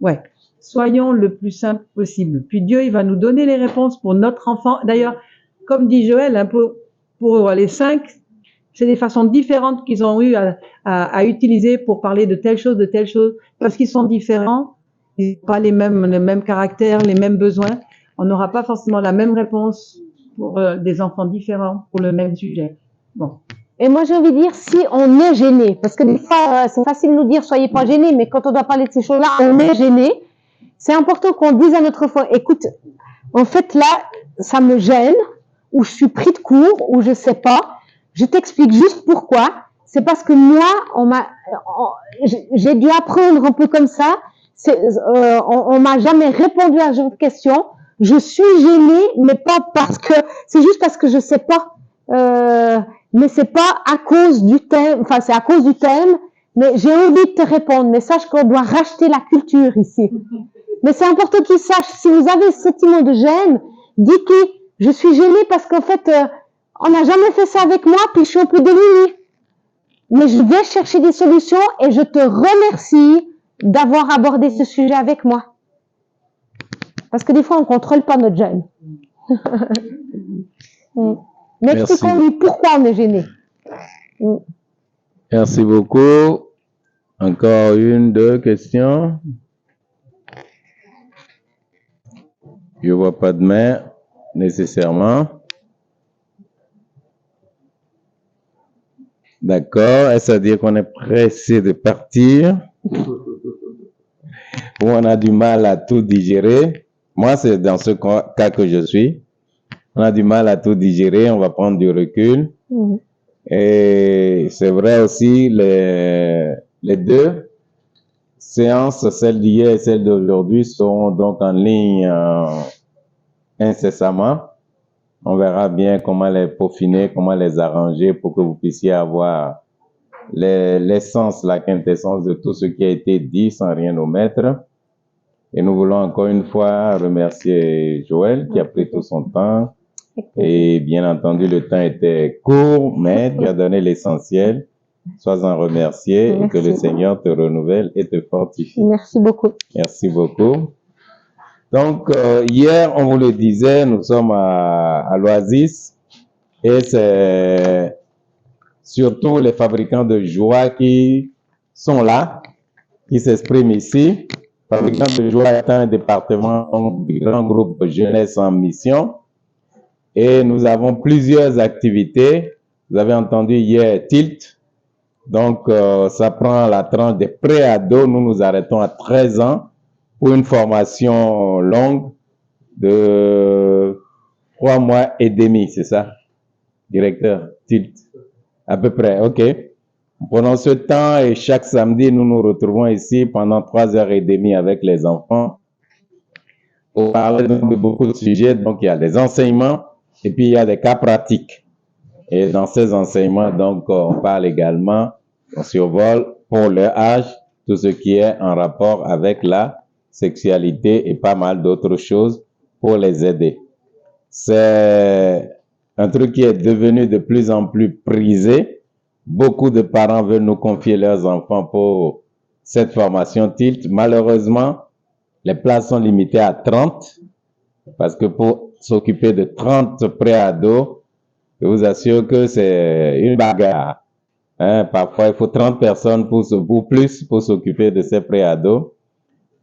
Ouais. Soyons le plus simple possible. Puis Dieu, il va nous donner les réponses pour notre enfant. D'ailleurs, comme dit Joël, un peu pour les 5, c'est des façons différentes qu'ils ont eu à utiliser pour parler de telle chose, parce qu'ils sont différents, ils n'ont pas les mêmes caractères, les mêmes besoins. On n'aura pas forcément la même réponse pour des enfants différents pour le même sujet. Bon. Et moi, j'ai envie de dire, si on est gêné, parce que des fois, c'est facile de nous dire, soyez pas gênés, mais quand on doit parler de ces choses-là, on est gêné. C'est important qu'on dise à notre enfant, écoute, en fait, là, ça me gêne, ou je suis pris de court, ou je sais pas. Je t'explique juste pourquoi. C'est parce que moi, j'ai dû apprendre un peu comme ça. On m'a jamais répondu à cette question. Je suis gênée, mais pas parce que, c'est juste parce que je sais pas. Mais c'est pas à cause du thème, enfin c'est à cause du thème, mais j'ai envie de te répondre. Mais sache qu'on doit racheter la culture ici. Mais c'est important qu'ils sachent, si vous avez ce sentiment de gêne, dites-lui, je suis gênée parce qu'en fait, on n'a jamais fait ça avec moi, puis je suis un peu démunie. Mais je vais chercher des solutions et je te remercie d'avoir abordé ce sujet avec moi. Parce que des fois, on contrôle pas notre gêne. Mais expliquons-lui pourquoi on est gêné. Merci beaucoup. Encore une, deux questions. Je vois pas de main nécessairement. D'accord. Est-ce à dire qu'on est pressé de partir? Ou on a du mal à tout digérer? Moi, c'est dans ce cas que je suis. On a du mal à tout digérer, on va prendre du recul. Et c'est vrai aussi, les deux séances, celle d'hier et celle d'aujourd'hui, seront donc en ligne incessamment. On verra bien comment les peaufiner, comment les arranger pour que vous puissiez avoir l'essence, la quintessence de tout ce qui a été dit sans rien omettre. Et nous voulons encore une fois remercier Joël qui a pris tout son temps. Et bien entendu, le temps était court, mais tu as donné l'essentiel. Sois-en remercié et que le Seigneur te renouvelle et te fortifie. Merci beaucoup. Merci beaucoup. Donc, hier, on vous le disait, nous sommes à l'Oasis et c'est surtout les fabricants de joie qui sont là, qui s'expriment ici. Fabricants de joie est un département du grand groupe de jeunesse en mission. Et nous avons plusieurs activités. Vous avez entendu hier Tilt. Donc, ça prend la tranche des pré-ados. Nous nous arrêtons à 13 ans pour une formation longue de 3 mois et demi, c'est ça, directeur? Tilt. À peu près, ok. Pendant ce temps et chaque samedi, nous nous retrouvons ici pendant 3h30 avec les enfants pour parler de beaucoup de sujets. Donc, il y a des enseignements. Et puis, il y a des cas pratiques. Et dans ces enseignements, donc, on parle également, on survole pour leur âge, tout ce qui est en rapport avec la sexualité et pas mal d'autres choses pour les aider. C'est un truc qui est devenu de plus en plus prisé. Beaucoup de parents veulent nous confier leurs enfants pour cette formation Tilt. Malheureusement, les places sont limitées à 30 parce que pour s'occuper de 30 pré-ados, je vous assure que c'est une bagarre. Hein, parfois, il faut 30 personnes pour plus pour s'occuper de ces pré-ados.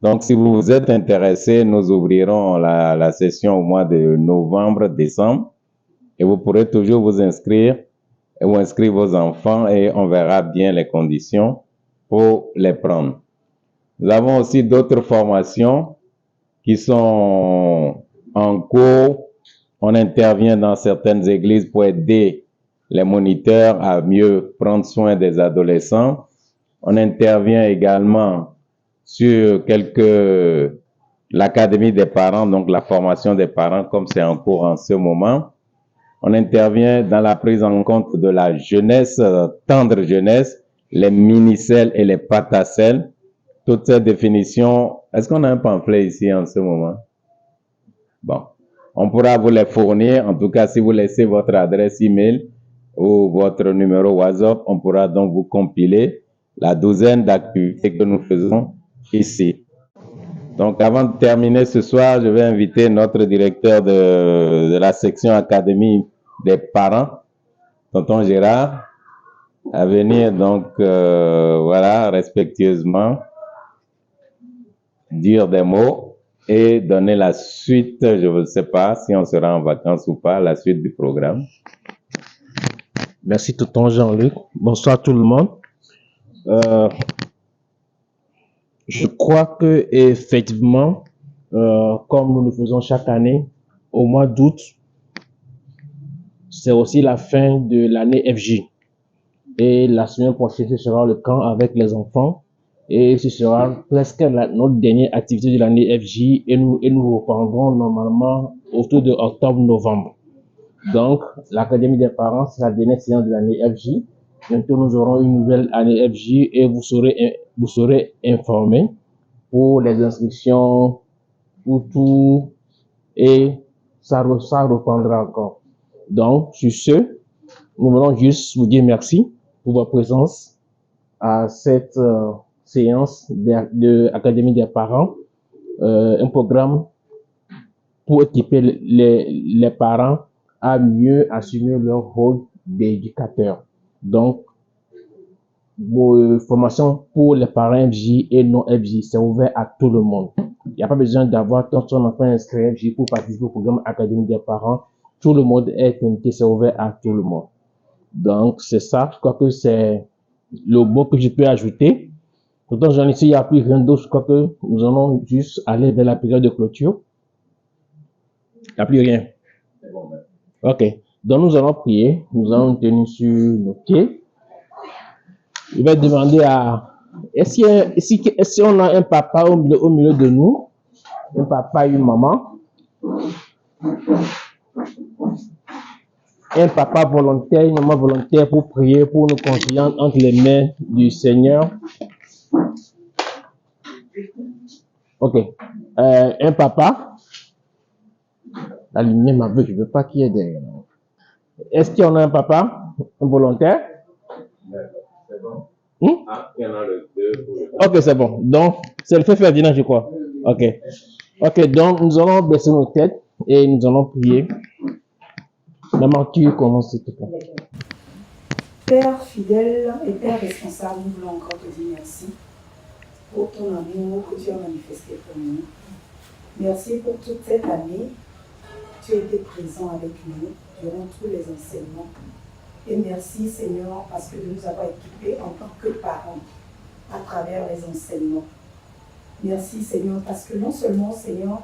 Donc, si vous êtes intéressé, nous ouvrirons la session au mois de novembre, décembre. Et vous pourrez toujours vous inscrire ou inscrire vos enfants et on verra bien les conditions pour les prendre. Nous avons aussi d'autres formations qui sont en cours. On intervient dans certaines églises pour aider les moniteurs à mieux prendre soin des adolescents. On intervient également sur l'académie des parents, donc la formation des parents, comme c'est en cours en ce moment. On intervient dans la prise en compte de la jeunesse, tendre jeunesse, les mini-selles et les patacelles. Toutes ces définitions, est-ce qu'on a un pamphlet ici en ce moment? Bon, on pourra vous les fournir. En tout cas, si vous laissez votre adresse email ou votre numéro WhatsApp, on pourra donc vous compiler la douzaine d'activités que nous faisons ici. Donc, avant de terminer ce soir, je vais inviter notre directeur de la section Académie des parents, tonton Gérard, à venir donc, voilà, respectueusement dire des mots et donner la suite. Je ne sais pas si on sera en vacances ou pas, la suite du programme. Merci tonton Jean-Luc. Bonsoir tout le monde. Je crois que effectivement, comme nous le faisons chaque année, au mois d'août, c'est aussi la fin de l'année FJ. Et la semaine prochaine, ce sera le camp avec les enfants. Et ce sera presque notre dernière activité de l'année FJ. Et nous reprendrons normalement autour de octobre-novembre. Donc, l'Académie des parents, c'est la dernière séance de l'année FJ. Bientôt, nous aurons une nouvelle année FJ et vous serez informés pour les inscriptions, pour tout. Et ça reprendra encore. Donc, sur ce, nous voulons juste vous dire merci pour votre présence à cette séance de l'Académie des parents, un programme pour équiper les parents à mieux assumer leur rôle d'éducateur. Donc, vos formations pour les parents FJ et non FJ, c'est ouvert à tout le monde. Il n'y a pas besoin d'avoir son enfant inscrit FJ pour participer au programme Académie des parents. Tout le monde est invité, c'est ouvert à tout le monde. Donc, c'est ça. Je crois que c'est le mot que je peux ajouter. Pourtant, j'en ai ici, il n'y a plus rien d'autre. Je crois que nous allons juste aller vers la période de clôture. Il n'y a plus rien. Ok. Donc, nous allons prier. Nous allons nous tenir sur nos pieds. Je vais demander à... Est-ce qu'on a un papa au milieu de nous? Un papa et une maman? Un papa volontaire, une maman volontaire pour prier, pour nous confier entre les mains du Seigneur. Ok. Un papa. La lumière m'aveugle, je ne veux pas qu'il y ait derrière. Est-ce qu'il y en a un papa? Un volontaire? C'est bon. Ah, il y en a le deux. Ok, c'est bon. Donc, c'est le frère Ferdinand, je crois. Ok. Ok, donc nous allons baisser nos têtes et nous allons prier. Maman, tu commences, s'il te plaît. Père fidèle et Père responsable, nous voulons encore te dire merci pour ton amour que tu as manifesté pour nous. Merci pour toute cette année. Tu as été présent avec nous durant tous les enseignements. Et merci Seigneur parce que de nous avoir équipés en tant que parents à travers les enseignements. Merci Seigneur parce que non seulement Seigneur,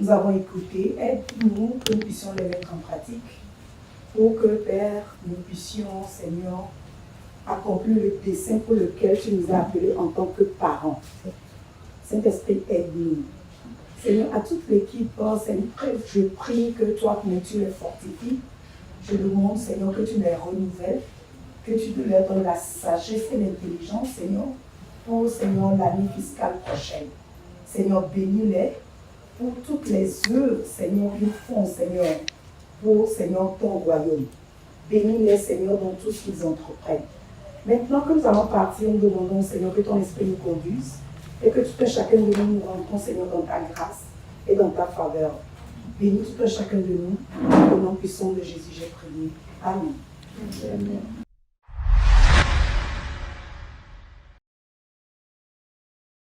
nous avons écouté, aide-nous que nous puissions les mettre en pratique pour que Père, nous puissions Seigneur accomplir le dessein pour lequel tu nous as appelés en tant que parents. Saint-Esprit, aide-nous. Seigneur, à toute l'équipe, Seigneur, je prie que toi, tu les fortifies. Je demande, Seigneur, que tu les renouvelles, que tu leur donnes la sagesse et l'intelligence, Seigneur, pour, Seigneur, l'année fiscale prochaine. Seigneur, bénis-les pour toutes les œuvres, Seigneur, qu'ils font, Seigneur, pour, Seigneur, ton royaume. Bénis-les, Seigneur, dans tout ce qu'ils entreprennent. Maintenant que nous allons partir, nous demandons, Seigneur, que ton esprit nous conduise et que tout un chacun de nous rentrons, Seigneur, dans ta grâce et dans ta faveur. Bénis tout un chacun de nous. Au nom puissant de Jésus, j'ai prié. Amen. Amen.